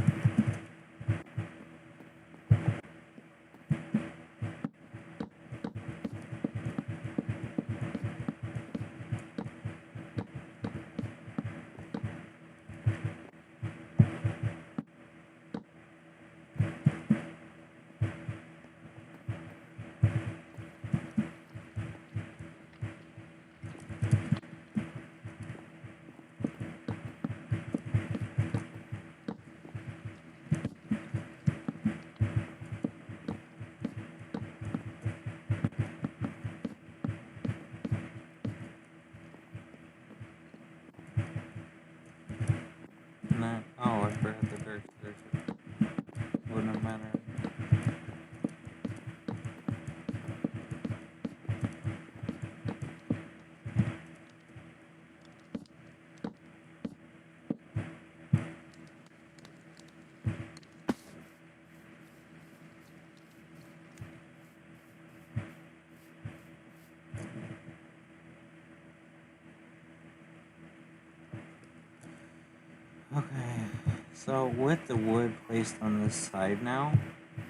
No. Oh, I forgot the dirt. Wouldn't matter. Okay, so with the wood placed on this side now,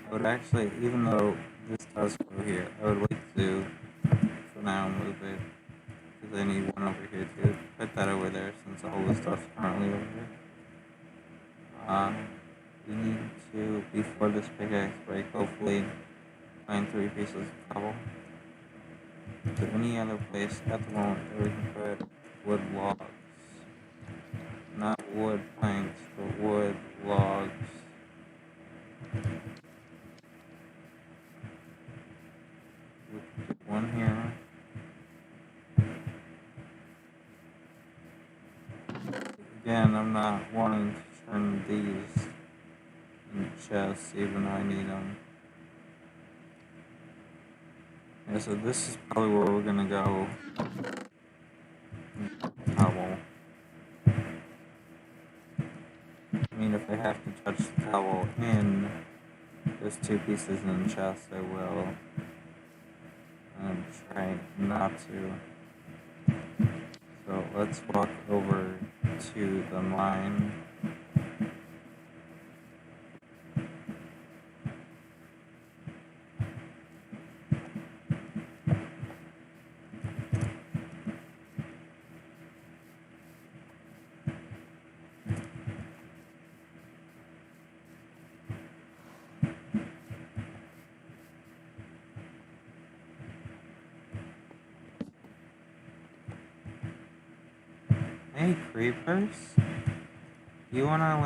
I would actually, even though this does go here, I would like to, for now, move it, because I need one over here too. Put that over there since all the stuff's currently over here. We need to, before this pickaxe break, hopefully find 3 pieces of cobble. Is there any other place at the moment where we can put wood logs? Not wood planks, but wood logs. We can put one here. Again, I'm not wanting to turn these into chests, even though I need them. Yeah, so this is probably where we're gonna go. Cobble. I mean, if I have to touch the cobble in those 2 pieces in the chest, I will. And try not to. So let's walk over to the mine. Hey, creepers? You wanna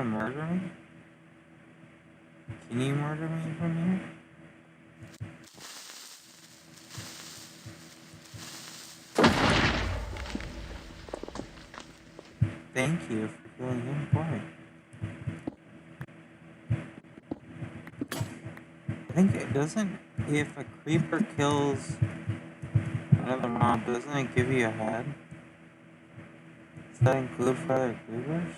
murder me? Can you murder me from here? Thank you for killing him for me. I think it doesn't, if a creeper kills another mob, doesn't it give you a head? Does that include for other creepers?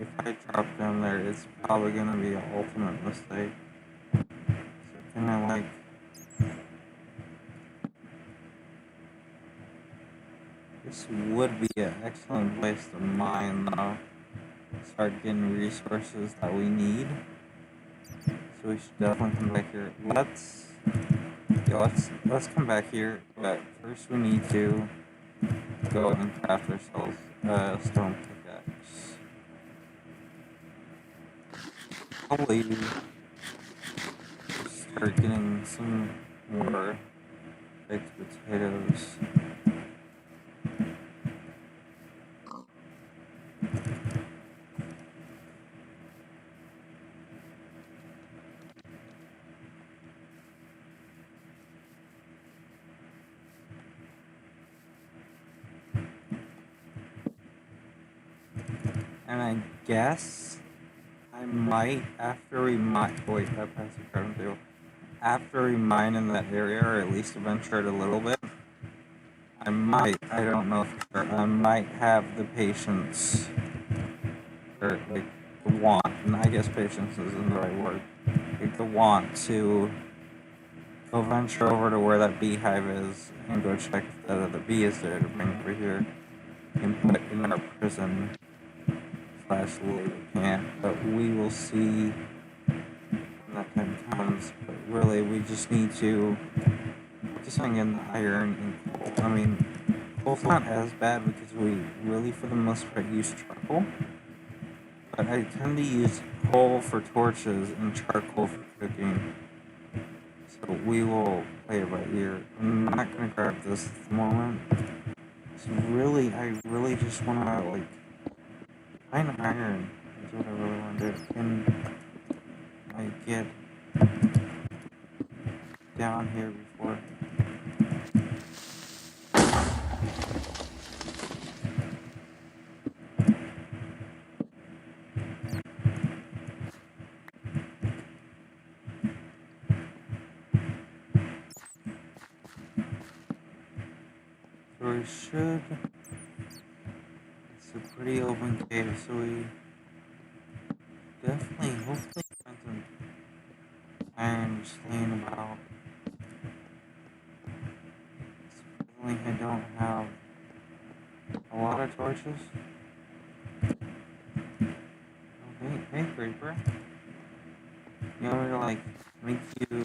If I drop down there, it's probably gonna be an ultimate mistake. So kinda like... This would be an excellent place to mine, though. Start getting resources that we need. So we should definitely come back here. Let's come back here, but first we need to go and craft ourselves a stone pickaxe. Probably start getting some more baked potatoes. And I guess I might, after we mine, wait, that passed the carbon table. After we mine in that area, or at least venture it a little bit, I don't know for sure, I might have the patience, or like the want, and I guess patience isn't the right word, like the want to go venture over to where that beehive is and go check if that other bee is there to bring over here. and put in our prison/labor camp. But we will see when that time comes. But really, we just need to focus on getting the iron and coal. I mean, coal's not as bad because we really, for the most part, use charcoal. But I tend to use coal for torches and charcoal for cooking. So we will play it by ear. I'm not gonna grab this at the moment. So really, I really just wanna like find iron. Is what I really want to do. Can I get down here before? So we should. It's a pretty open cave, so we definitely, hopefully, find some iron just laying about. Surprisingly, I don't have a lot of torches. Okay, hey, creeper. You want me to like make you?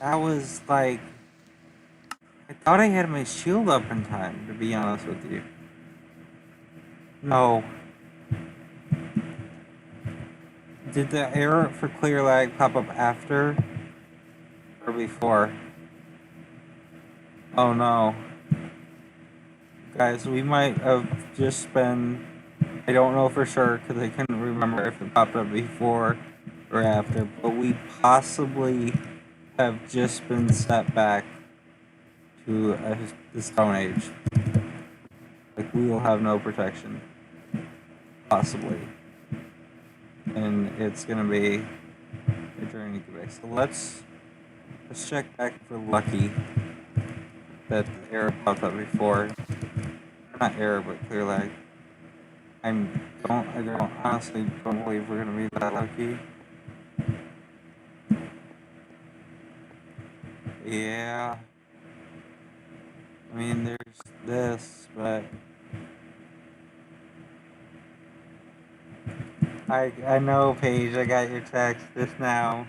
That was like, I thought I had my shield up in time, to be honest with you. No. Did the error for clear lag pop up after or before? Oh no. Guys, we might have just been, I don't know for sure because I couldn't remember if it popped up before or after, but we possibly have just been set back to the Stone Age. Like, we will have no protection. Possibly. And it's gonna be a journey to base. So let's check back for lucky that the error popped up before. Not error, but clear lag. I honestly don't believe we're gonna be that lucky. Yeah. I mean, there's this, but I know, Paige, I got your text just now.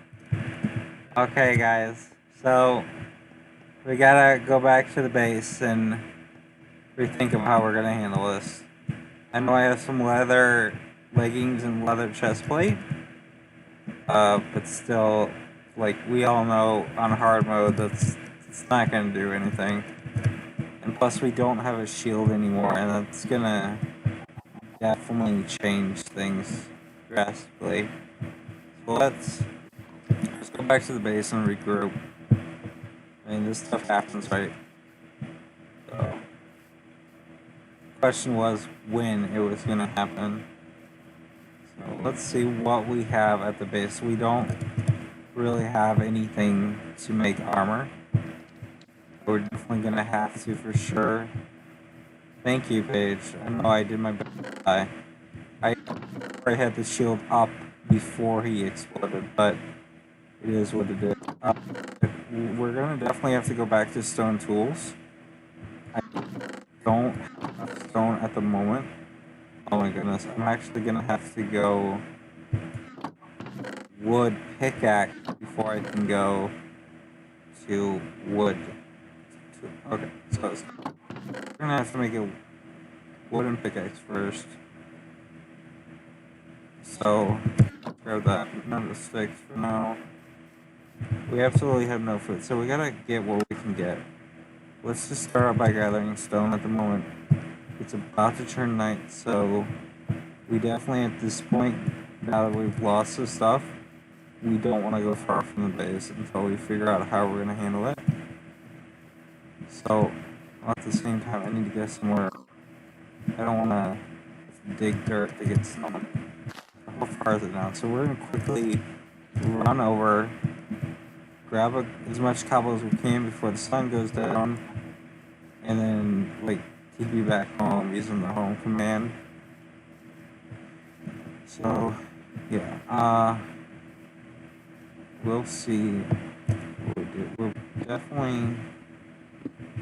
Okay, guys, so we gotta go back to the base and rethink of how we're gonna handle this. I know I have some leather leggings and leather chest plate, but still, like we all know on hard mode, it's not gonna do anything. And plus, we don't have a shield anymore, and that's gonna definitely change things drastically. So let's go back to the base and regroup. I mean, this stuff happens, right? So, the question was when it was gonna happen. So let's see what we have at the base. We don't really have anything to make armor. We're definitely gonna have to for sure. Thank you, Paige. I know I did my best. I had the shield up before he exploded, but it is what it is. We're gonna definitely have to go back to stone tools. I don't have stone at the moment. Oh my goodness, I'm actually gonna have to go wood pickaxe before I can go to wood. Okay, so we're gonna have to make a wooden pickaxe first. So grab that. None of the sticks for now. We absolutely have no food, so we gotta get what we can get. Let's just start out by gathering stone at the moment. It's about to turn night, so we definitely at this point, now that we've lost the stuff, we don't want to go far from the base until we figure out how we're gonna handle it. So at the same time, I need to get somewhere. I don't want to dig dirt to get stone. How far is it now? So we're gonna quickly run over, grab as much cobble as we can before the sun goes down, and then like TP back home using the home command. So yeah, we'll see what we do. We'll definitely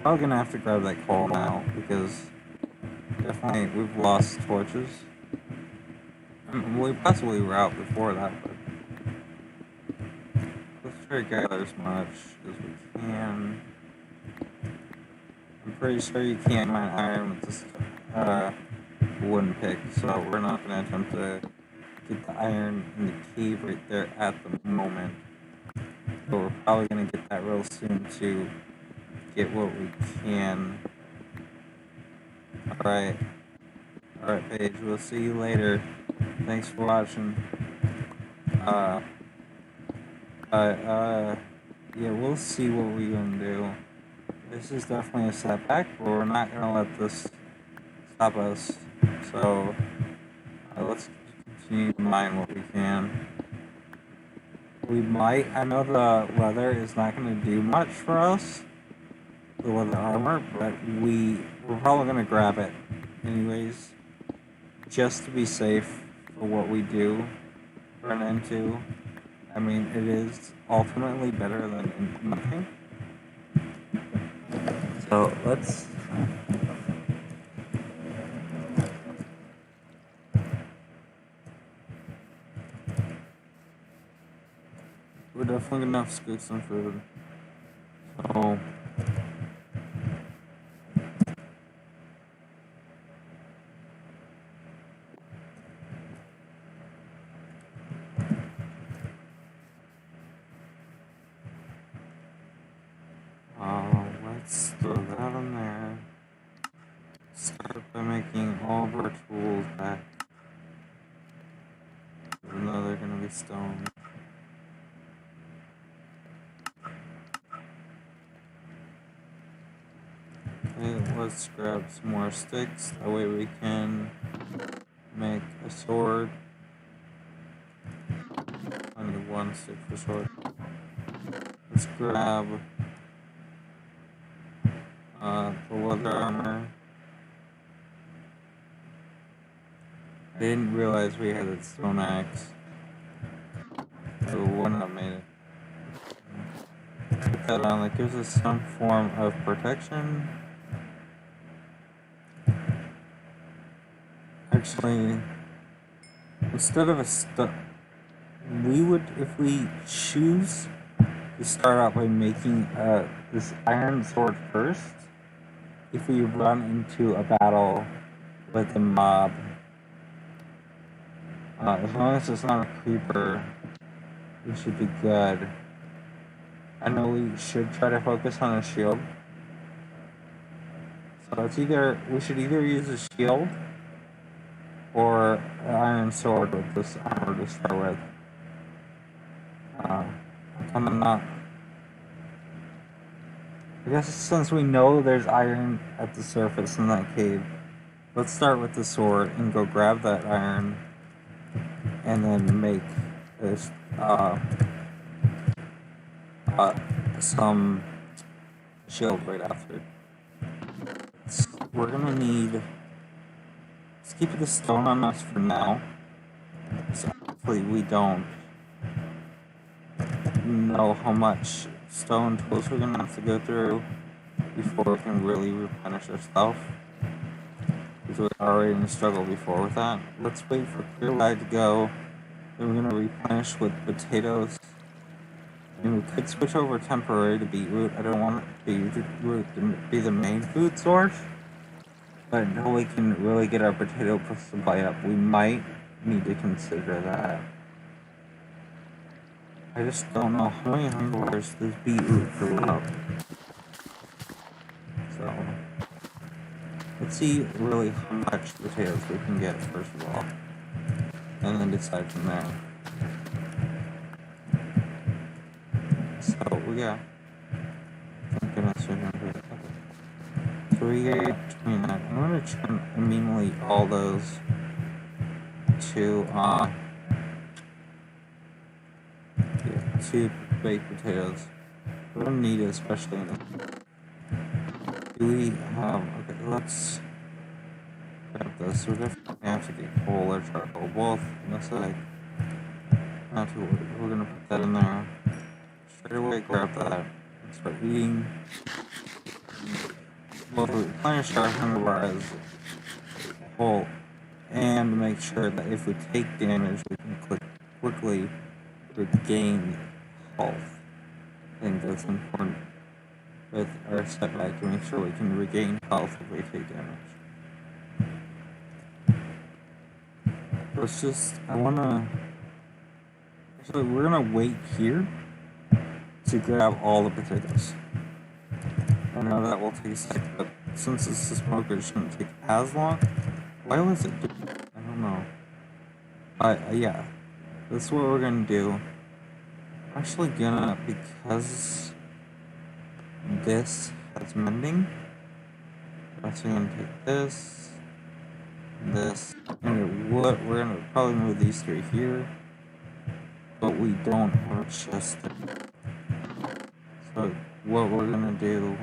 probably gonna have to grab that coal now because definitely we've lost torches. We possibly were out before that, but let's try to gather as much as we can. I'm pretty sure you can't mine iron with this wooden pick, so we're not gonna attempt to get the iron in the cave right there at the moment. But we're probably gonna get that real soon to get what we can. Alright, Paige, we'll see you later. Thanks for watching. Yeah, we'll see what we're gonna do. This is definitely a setback, but we're not gonna let this stop us. So, let's continue to mine what we can. We might, I know the leather is not gonna do much for us, the leather armor, but we're probably gonna grab it anyways, just to be safe for what we do run into. I mean, it is ultimately better than nothing. So let's we're definitely gonna have to scoot some food. So let's throw that in there. Start by making all of our tools back. Even though they're gonna be stone. Okay, let's grab some more sticks. That way we can make a sword. I need one stick for sword. Let's grab the leather armor. I didn't realize we had a stone axe. So we wouldn't have made it. Put that on, that gives us some form of protection. Actually, instead of we would, if we choose to start out by making this iron sword first, if we run into a battle with a mob, as long as it's not a creeper, we should be good. I know we should try to focus on a shield. So it's we should either use a shield or an iron sword with this armor to start with. I'm not. I guess since we know there's iron at the surface in that cave, let's start with the sword and go grab that iron and then make this some shield right after. We're gonna need. Let's keep the stone on us for now. So hopefully we don't know how much stone tools we're gonna have to go through before we can really replenish our stuff. Because we're already in a struggle before with that. Let's wait for clear light to go. Then we're gonna replenish with potatoes. And we could switch over temporarily to beetroot. I don't want beetroot to be the main food source. But until we can really get our potato supply up, we might need to consider that. I just don't know how many humblers does beetroot fill up. So let's see really how much potatoes we can get first of all, and then decide from there. So we got. Thank goodness we're gonna do it. So we got between that. I'm gonna turn immediately all those to two baked potatoes. We're gonna need it, especially in the. Do we have? Okay, let's grab this. We're definitely gonna have to get coal or charcoal, both. Looks like. Not too worried. We're gonna put that in there. Straight away, grab that. start eating. We'll replenish our hunger bar as whole, and make sure that if we take damage, we can quickly regain health. I think that's important with our setback, to make sure we can regain health if we take damage. Let's just, actually, we're gonna wait here to grab all the potatoes. I know that will take a second, but since it's a smoker, it shouldn't take as long. Why was it doing that? I don't know. Yeah, that's what we're gonna do. I'm actually gonna, because this has mending, I'm actually gonna take this, and we're gonna probably move these three here, but we don't have a chest. So what we're gonna do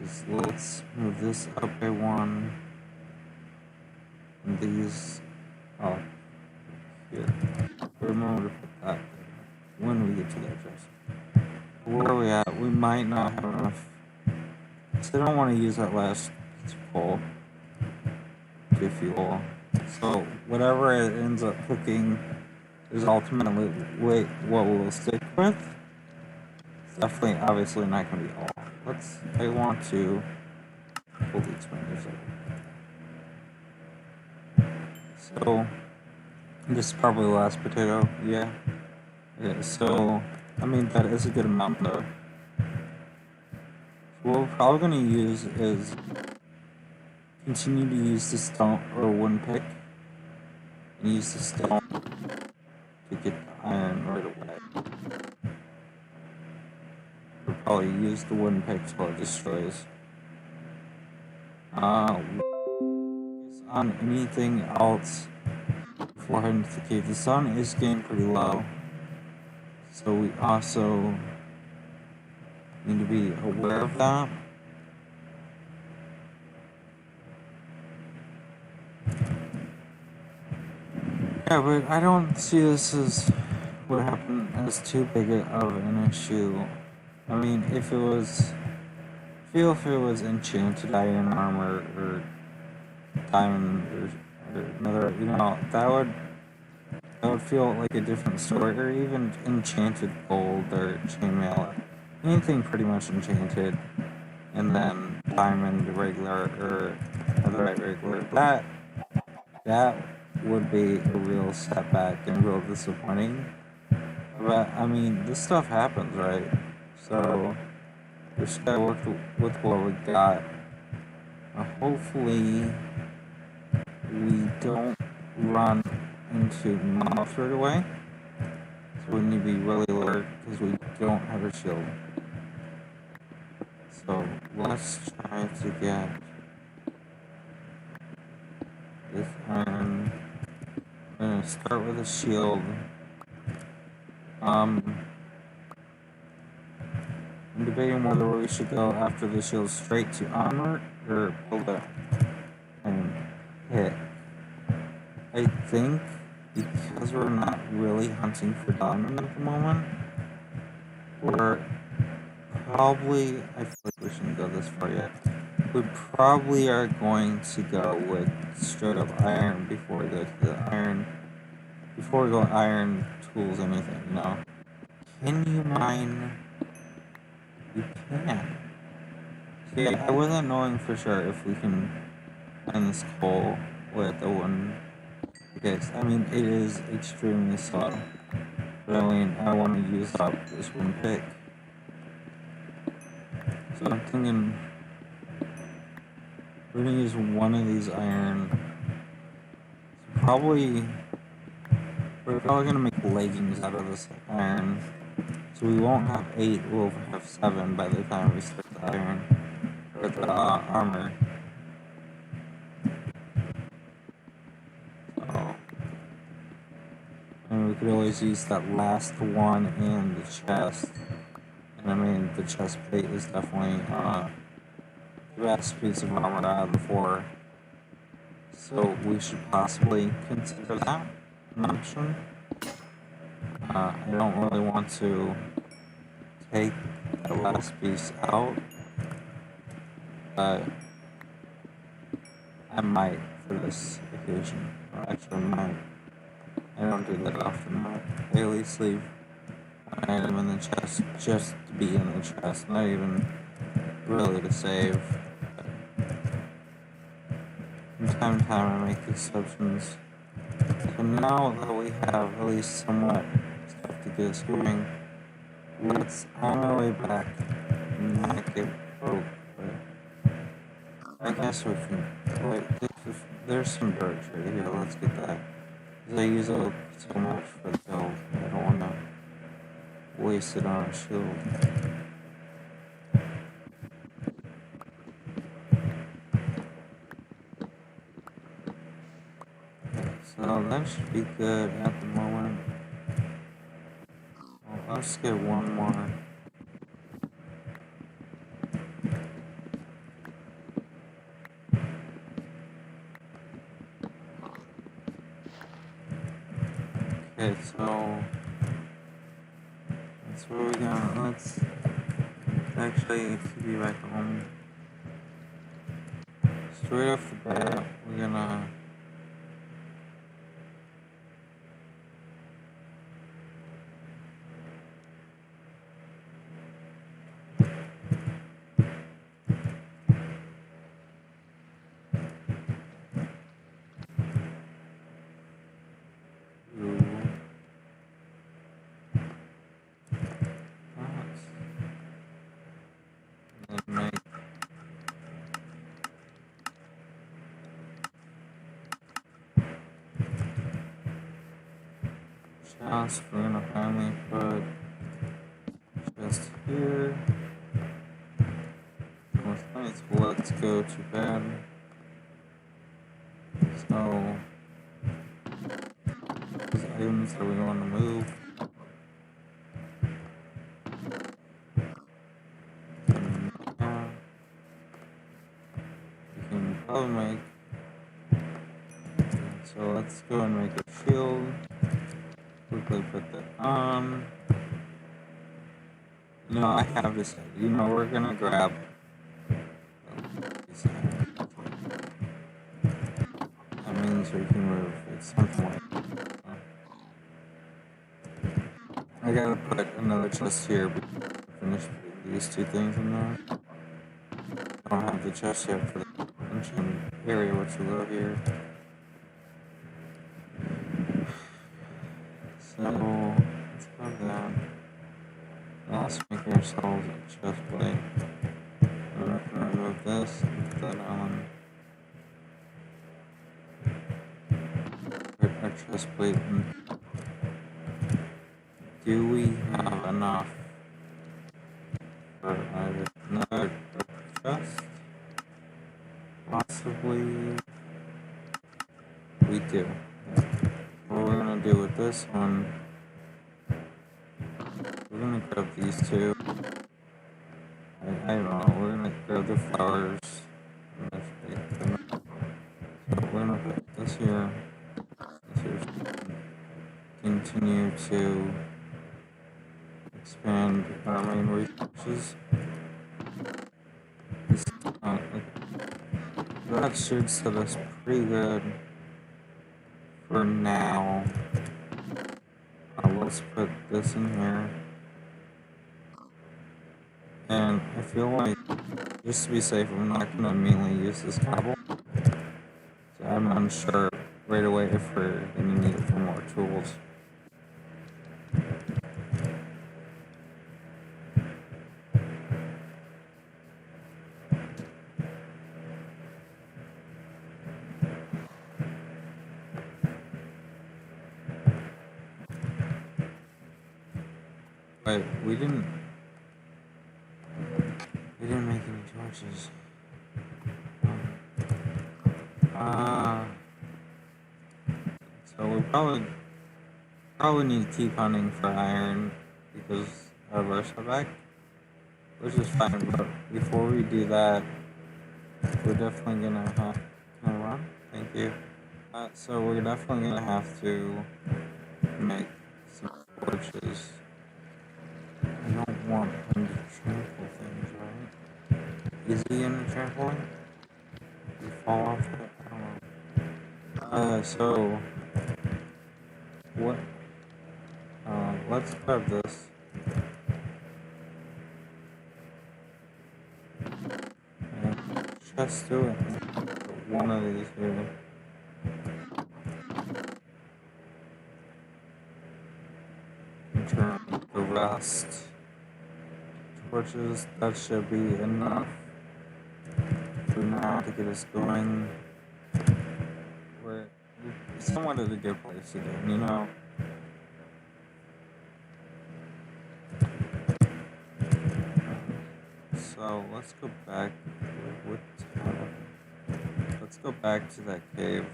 is let's move this up by one, and these up here. Remember to put that when we get to that chest. Where are we at? We might not have enough. So I don't want to use that last coal to fuel. So whatever it ends up cooking is ultimately what we'll stick with. It's definitely, obviously not going to be all. I want to pull the expanders over. So this is probably the last potato, yeah. So I mean, that is a good amount though. So what we're probably going to use is continue to use the stone or wooden pick, and use the stone to get the iron right away. We'll probably use the wooden pick till it destroys. On anything else before heading to the cave. The sun is getting pretty low, so we also need to be aware of that. Yeah, but I don't see this as what happened as too big of an issue. I mean, if it was enchanted iron armor or diamond or another, that would feel like a different story. Or even enchanted gold or chainmail, anything pretty much enchanted, and then diamond regular or other regular. That would be a real setback and real disappointing. But I mean, this stuff happens, right? So we just gotta work with what we got. Hopefully we don't run into mobs right away. So we need to be really alert because we don't have a shield. So let's try to get this iron. I'm gonna start with a shield. I'm debating whether we should go after the shield straight to armor or build it and hit. I think because we're not really hunting for diamond at the moment, we're probably, I feel like we shouldn't go this far yet. We probably are going to go with straight up iron before we go to the iron. Before we go iron tools, anything, Can you mine? You can. See, I wasn't knowing for sure if we can mine this coal with a wooden. Because, I mean, it is extremely slow. But I mean, I want to use up this wooden pick. So I'm thinking we're going to use one of these iron. So we're probably going to make leggings out of this iron. So we won't have 8, we'll have 7 by the time we start the iron, or the armor. So, and we could always use that last one in the chest. And I mean, the chest plate is definitely the best piece of armor out of the 4. So we should possibly consider that an option. I don't really want to take the last piece out, but I might for this occasion. Or actually, might. I don't do that often. I at least leave one item in the chest just to be in the chest, not even really to save. But from time to time, I make exceptions. So now that we have at least somewhat stuff to get us going, let's on our way back not get broke. But I guess we can. Wait, there's some birds right here. Let's get that. Because I use it so much for the build. I don't want to waste it on a shield. So that should be good at the moment. Well, let's get one more. Okay, so that's where we go. Let's actually be back home. Straight off the bat, we're gonna make chest. We're gonna finally put chest here. Nice. Let's go to bed. So these items that we want to move. We can probably make. So let's go and make a shield. Quickly put that on. No, I have this. You know, we're gonna grab. That means we can move at some point. I gotta put another chest here before I finish these two things in there. I don't have the chest yet for the engine area, which will go here. So let's grab that. Now let's make ourselves a chest plate. We're gonna remove this and put that on. Put our chest plate in. Do we have enough for another chest? Possibly we do. What we're gonna do with this one, we're gonna grab these two. I don't know, we're gonna grab the flowers. So we're gonna put this here. This here. Continue to expand our main resources. That should set us pretty good for now. Let's put this in here. And I feel like, just to be safe, I'm not going to immediately use this cobble. So I'm unsure right away if we're going to need it for more tools. But we didn't make any torches. So we probably need to keep hunting for iron because of our setback, which is fine. But before we do that, we're definitely gonna have. Can I run? Thank you. So we're definitely gonna have to make some torches. I don't want him to trample things, right? Is he gonna trample it? Did he fall off it? I don't know. So what? Let's grab this. And just do it. One of these here. And turn the rest. Torches, that should be enough for now to get us going. We're somewhat at a good place again, you know? So let's go back. Let's go back to that cave.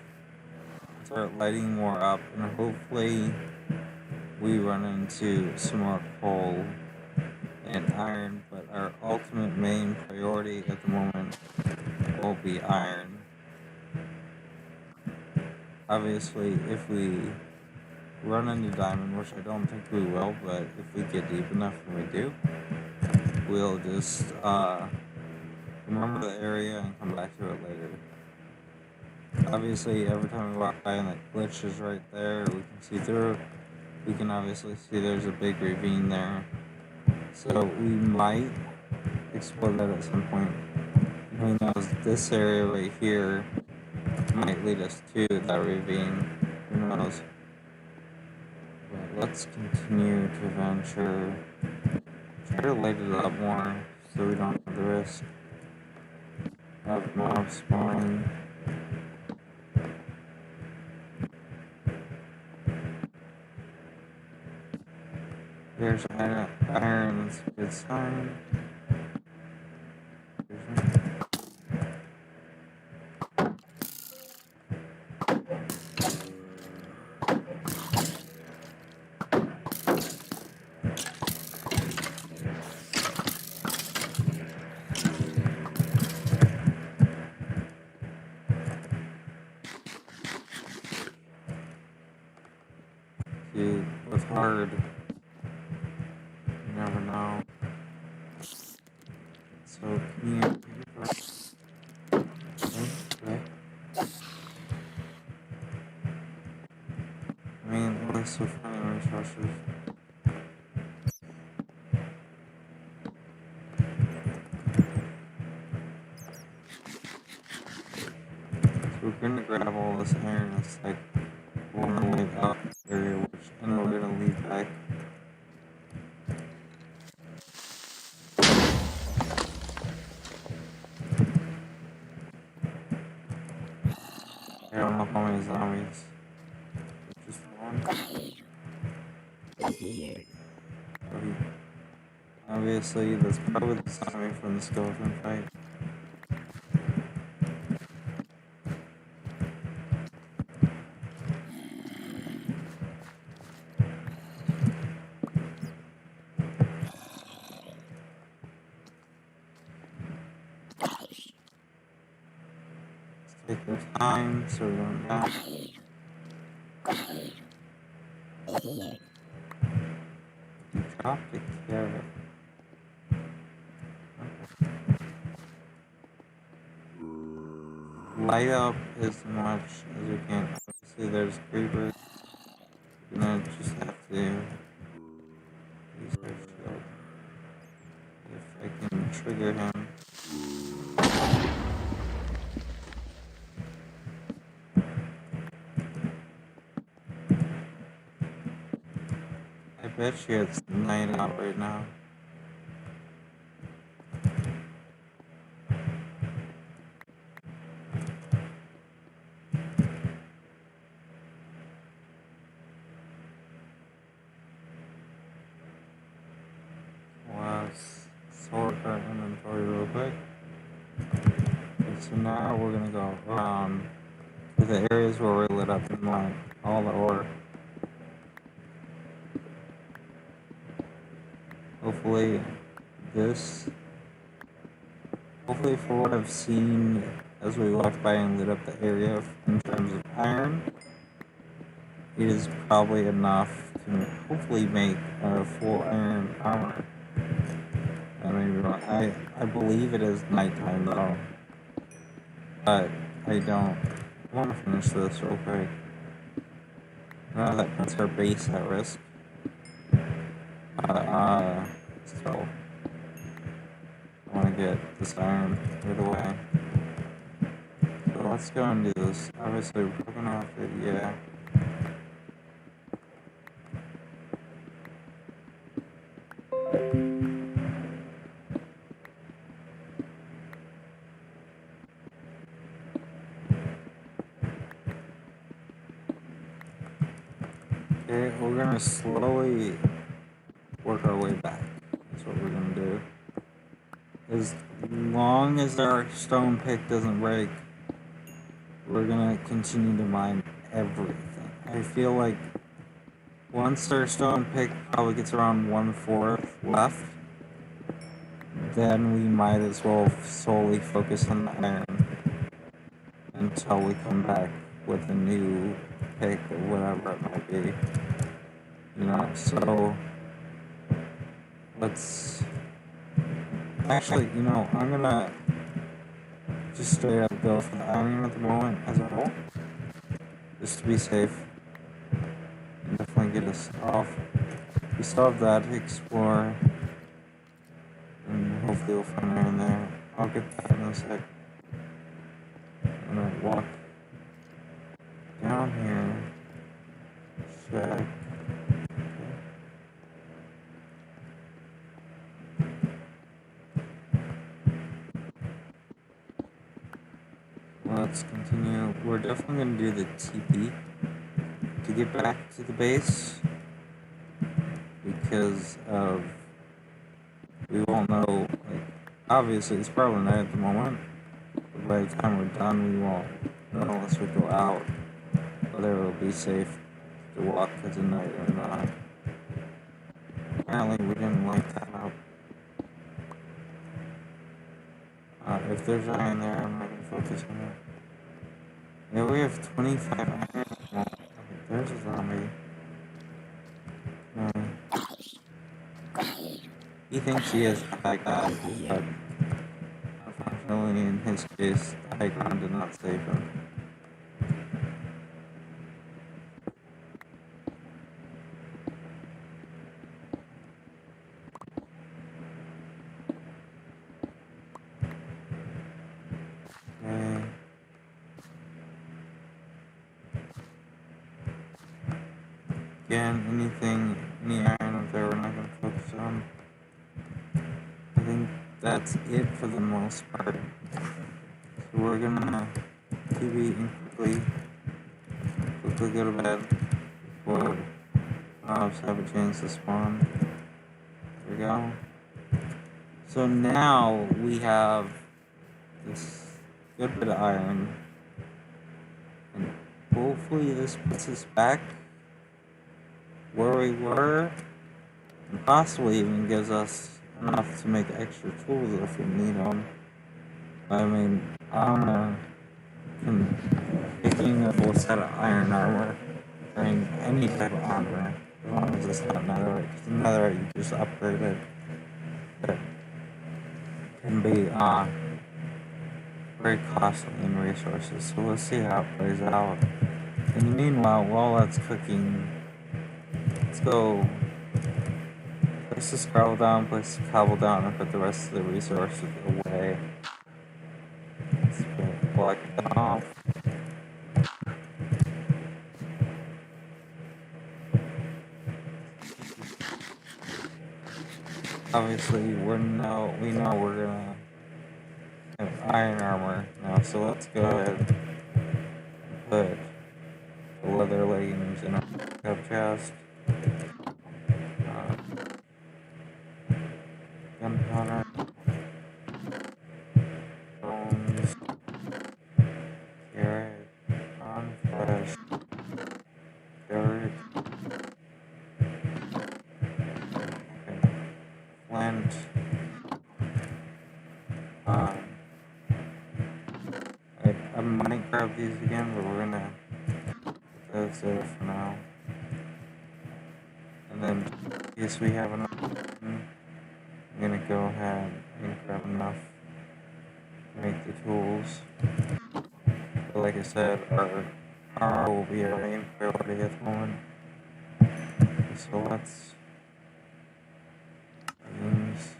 Start lighting more up, and hopefully we run into some more coal and iron. But our ultimate main priority at the moment will be iron. Obviously, if we run into diamond, which I don't think we will, but if we get deep enough and we do, we'll just remember the area and come back to it later. Obviously, every time we walk by and that glitch is right there, we can see through. We can obviously see there's a big ravine there. So we might explore that at some point. Who knows, this area right here might lead us to that ravine. Who knows? But let's continue to venture. Try to light it up more so we don't have the risk of mobs spawning. There's iron, that's a good sign. See, what's hard, you never know. So, can you okay. I mean, at least we're finding resources. So we're gonna grab all this iron. It's like on the way up area, which and we're gonna leave back. I don't know how many zombies. Just one. Obviously, that's probably the zombie from the skeleton fight. Let's take our time so we don't die. You dropped a carrot. Light up as much as we can. Obviously, there's creepers. You're gonna just have to use our shield. If I can trigger him. I bet you it's night out right now. Let's sort our inventory real quick. Okay, so now we're gonna go around to the areas where we're lit up and light all the ore. Hopefully for what I've seen as we walked by and lit up the area in terms of iron, it is probably enough to hopefully make a full iron armor. may be wrong. I believe it is nighttime though. But I don't want to finish this real quick. That puts our base at risk. So I want to get this iron right away. So let's go and do this. Obviously, we're gonna have to, yeah. Okay, we're gonna slowly work our way back. That's what we're gonna do. As long as our stone pick doesn't break, we're gonna continue to mine everything. I feel like once our stone pick probably gets around 1/4 left, then we might as well solely focus on the iron until we come back with a new pick or whatever it might be. You know, so let's actually, you know, I'm gonna just straight up go for the iron at the moment as a whole, just to be safe and definitely get us off. We still have that to explore, and hopefully we'll find iron there. I'll get that in a sec. I'm gonna walk down here, check. Let's continue. We're definitely going to do the TP to get back to the base because of, we won't know, like, obviously it's probably night at the moment, but by the time we're done we won't know unless we go out whether it'll be safe to walk at the night or not. Apparently we didn't light that up. If there's iron there, I'm not going to focus on it. Yeah, we have 25 iron. Oh, there's a zombie. He thinks he has the high ground, but unfortunately in his case, the high ground did not save him. Again, any iron up there we're not going to focus on. I think that's it for the most part. So we're going to keep eating quickly go to bed before mobs have a chance to spawn. There we go. So now we have this good bit of iron. And hopefully this puts us back where we were, and possibly even gives us enough to make extra tools if we need them. I mean, picking a full set of iron armor, wearing any type of armor, as long as it's not netherite, because netherite you just upgrade it. It can be very costly in resources, so we'll see how it plays out. In the meanwhile, while that's cooking, let's go place the scroll down, place the cobble down, and put the rest of the resources away. Let's block that off. Obviously, we know we're gonna have iron armor now, so let's go ahead and put the leather leggings in our pickup chest. Gunpowder, bones, carrot, flesh, dirt, flint. I might grab these again, but we're gonna put those there for now. And then, in case we have enough, I'm gonna go ahead and grab enough to make the tools. But like I said, our will be our main priority at the moment. So let's use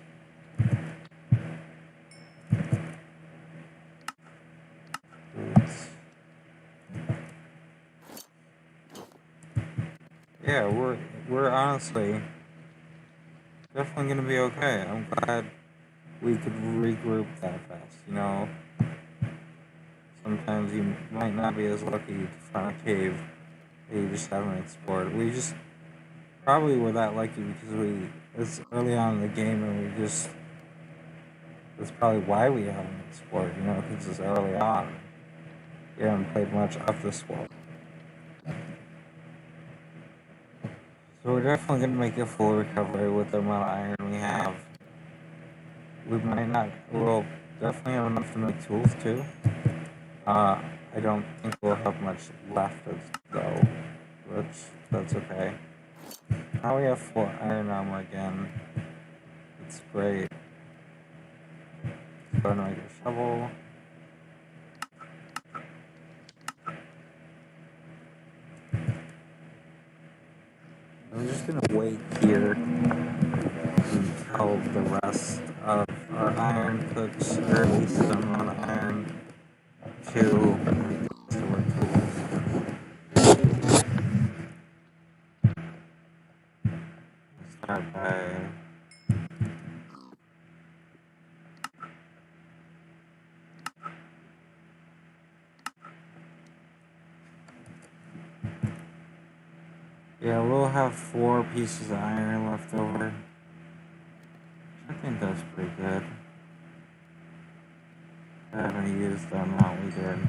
this. Yeah, we're honestly definitely gonna be okay. I'm glad we could regroup that fast. You know, sometimes you might not be as lucky to find a cave that you just haven't explored. We just probably were that lucky because it's early on in the game and that's probably why we haven't explored, you know, because it's early on. We haven't played much of this world. So we're definitely going to make a full recovery with the amount of iron we have. We might not, we'll definitely have enough to make tools too. I don't think we'll have much left though, which that's okay. Now we have full iron armor again. It's great. Go and make a shovel. I'm just gonna wait here until the rest of our iron cooks, or at least some amount of iron to make the rest of our tools. Start by yeah, we'll have 4 pieces of iron left over. I think that's pretty good. I haven't used the amount we did.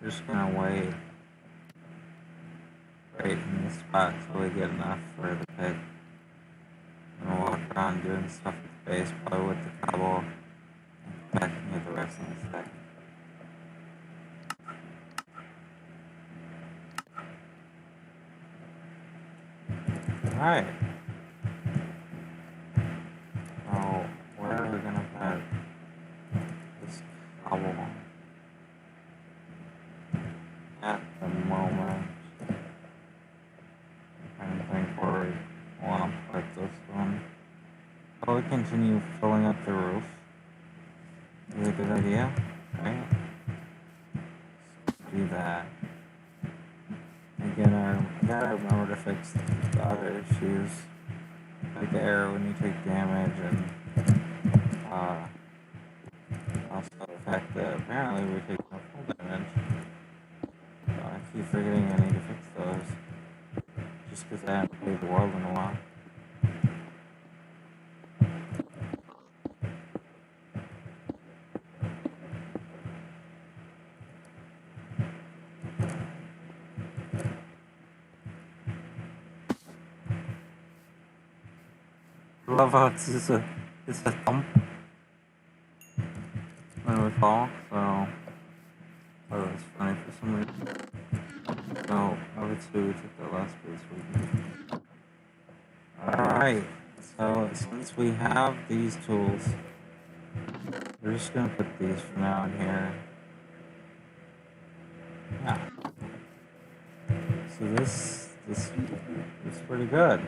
Just gonna wait right in this spot till we get enough for the pick. And we'll walk around doing stuff with the base, probably with the cobble, and back and get the rest in a sec. Alright. So, where are we gonna put this cobble? At the moment, I don't think where we want to put this one. I'll continue filling up the roof. Is a good idea, right? Do that. Again, I gotta remember to fix the other issues, like the arrow when you take damage, and also the fact that apparently we take no full damage. I keep forgetting I need to fix those, just because I haven't played the world in a while. I love how it's a thump when we fall, so that's funny for some reason. So obviously we took the last place we did. Alright, so since we have these tools, we're just gonna put these for now in here. Yeah. So this is pretty good.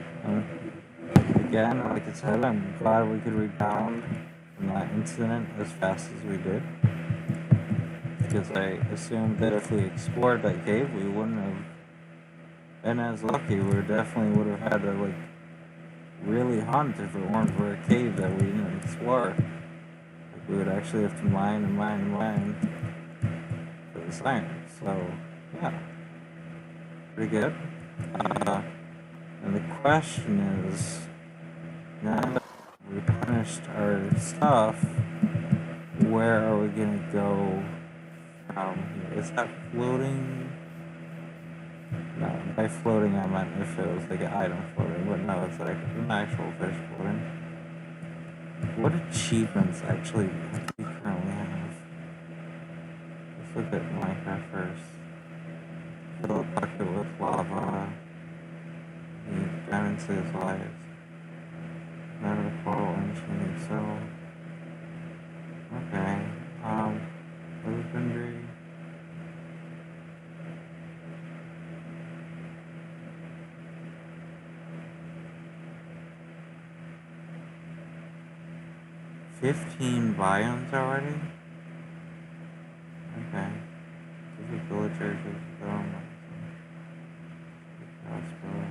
Again, like I said, I'm glad we could rebound from that incident as fast as we did. Because I assumed that if we explored that cave, we wouldn't have been as lucky. We definitely would have had to, like, really hunt if it weren't for a cave that we didn't explore. Like, we would actually have to mine and mine and mine for this iron. So, yeah. Pretty good. And the question is, now that we finished our stuff, where are we gonna go from here? Is that floating? No, by floating I meant if it was like an item floating, but no, it's like an actual fish floating. What achievements actually do we currently have? Let's look at Minecraft first. Fill a bucket with lava. Need diamond saves lives. Another portal enchanting soul. Okay. Husbandry. $15 biomes already? Okay. Visit villagers with them. Hospital.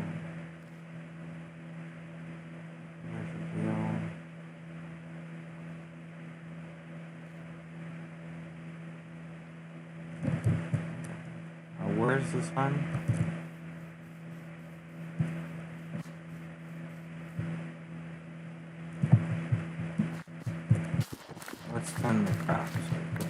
Where's this one? Let's turn the crops real quick.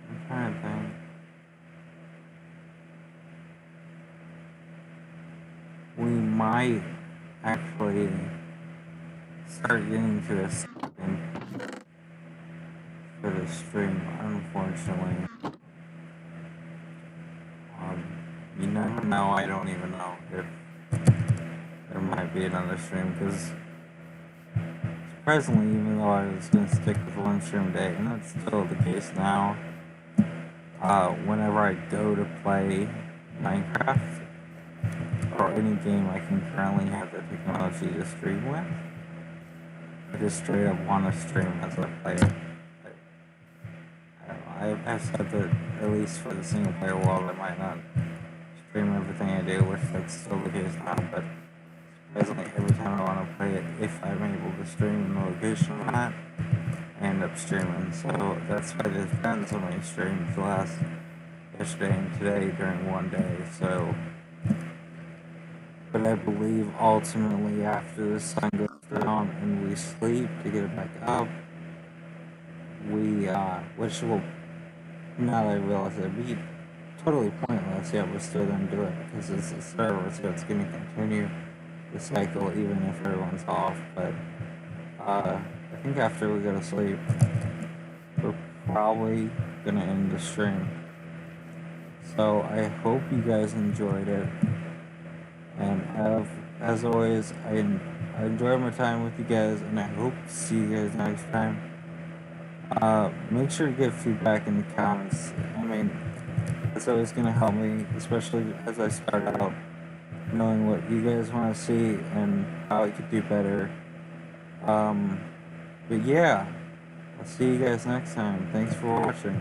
I'm trying to think. We might actually start getting to this for the stream, unfortunately. You never know, I don't even know if there might be another stream, because surprisingly, even though I was going to stick with one stream a day, and that's still the case now, whenever I go to play Minecraft, or any game I can currently have the technology to stream with, I just straight up want to stream as I play it. I don't know, I've said that at least for the single player world I might not stream everything I do, which that's still the case now, but surprisingly every time I want to play it, if I'm able to stream in the location I'm at, I end up streaming. So that's why there's been so many streams yesterday and today during one day, so. But I believe ultimately after the sun goes down and we sleep to get it back up, which will, now that I realize it'd be totally pointless, yeah, we're still gonna do it because it's a server, so it's gonna continue the cycle even if everyone's off. But I think after we go to sleep, we're probably gonna end the stream. So I hope you guys enjoyed it. And as always, I enjoy my time with you guys, and I hope to see you guys next time. Make sure to give feedback in the comments. I mean, it's always going to help me, especially as I start out, knowing what you guys want to see and how I could do better. But yeah, I'll see you guys next time. Thanks for watching.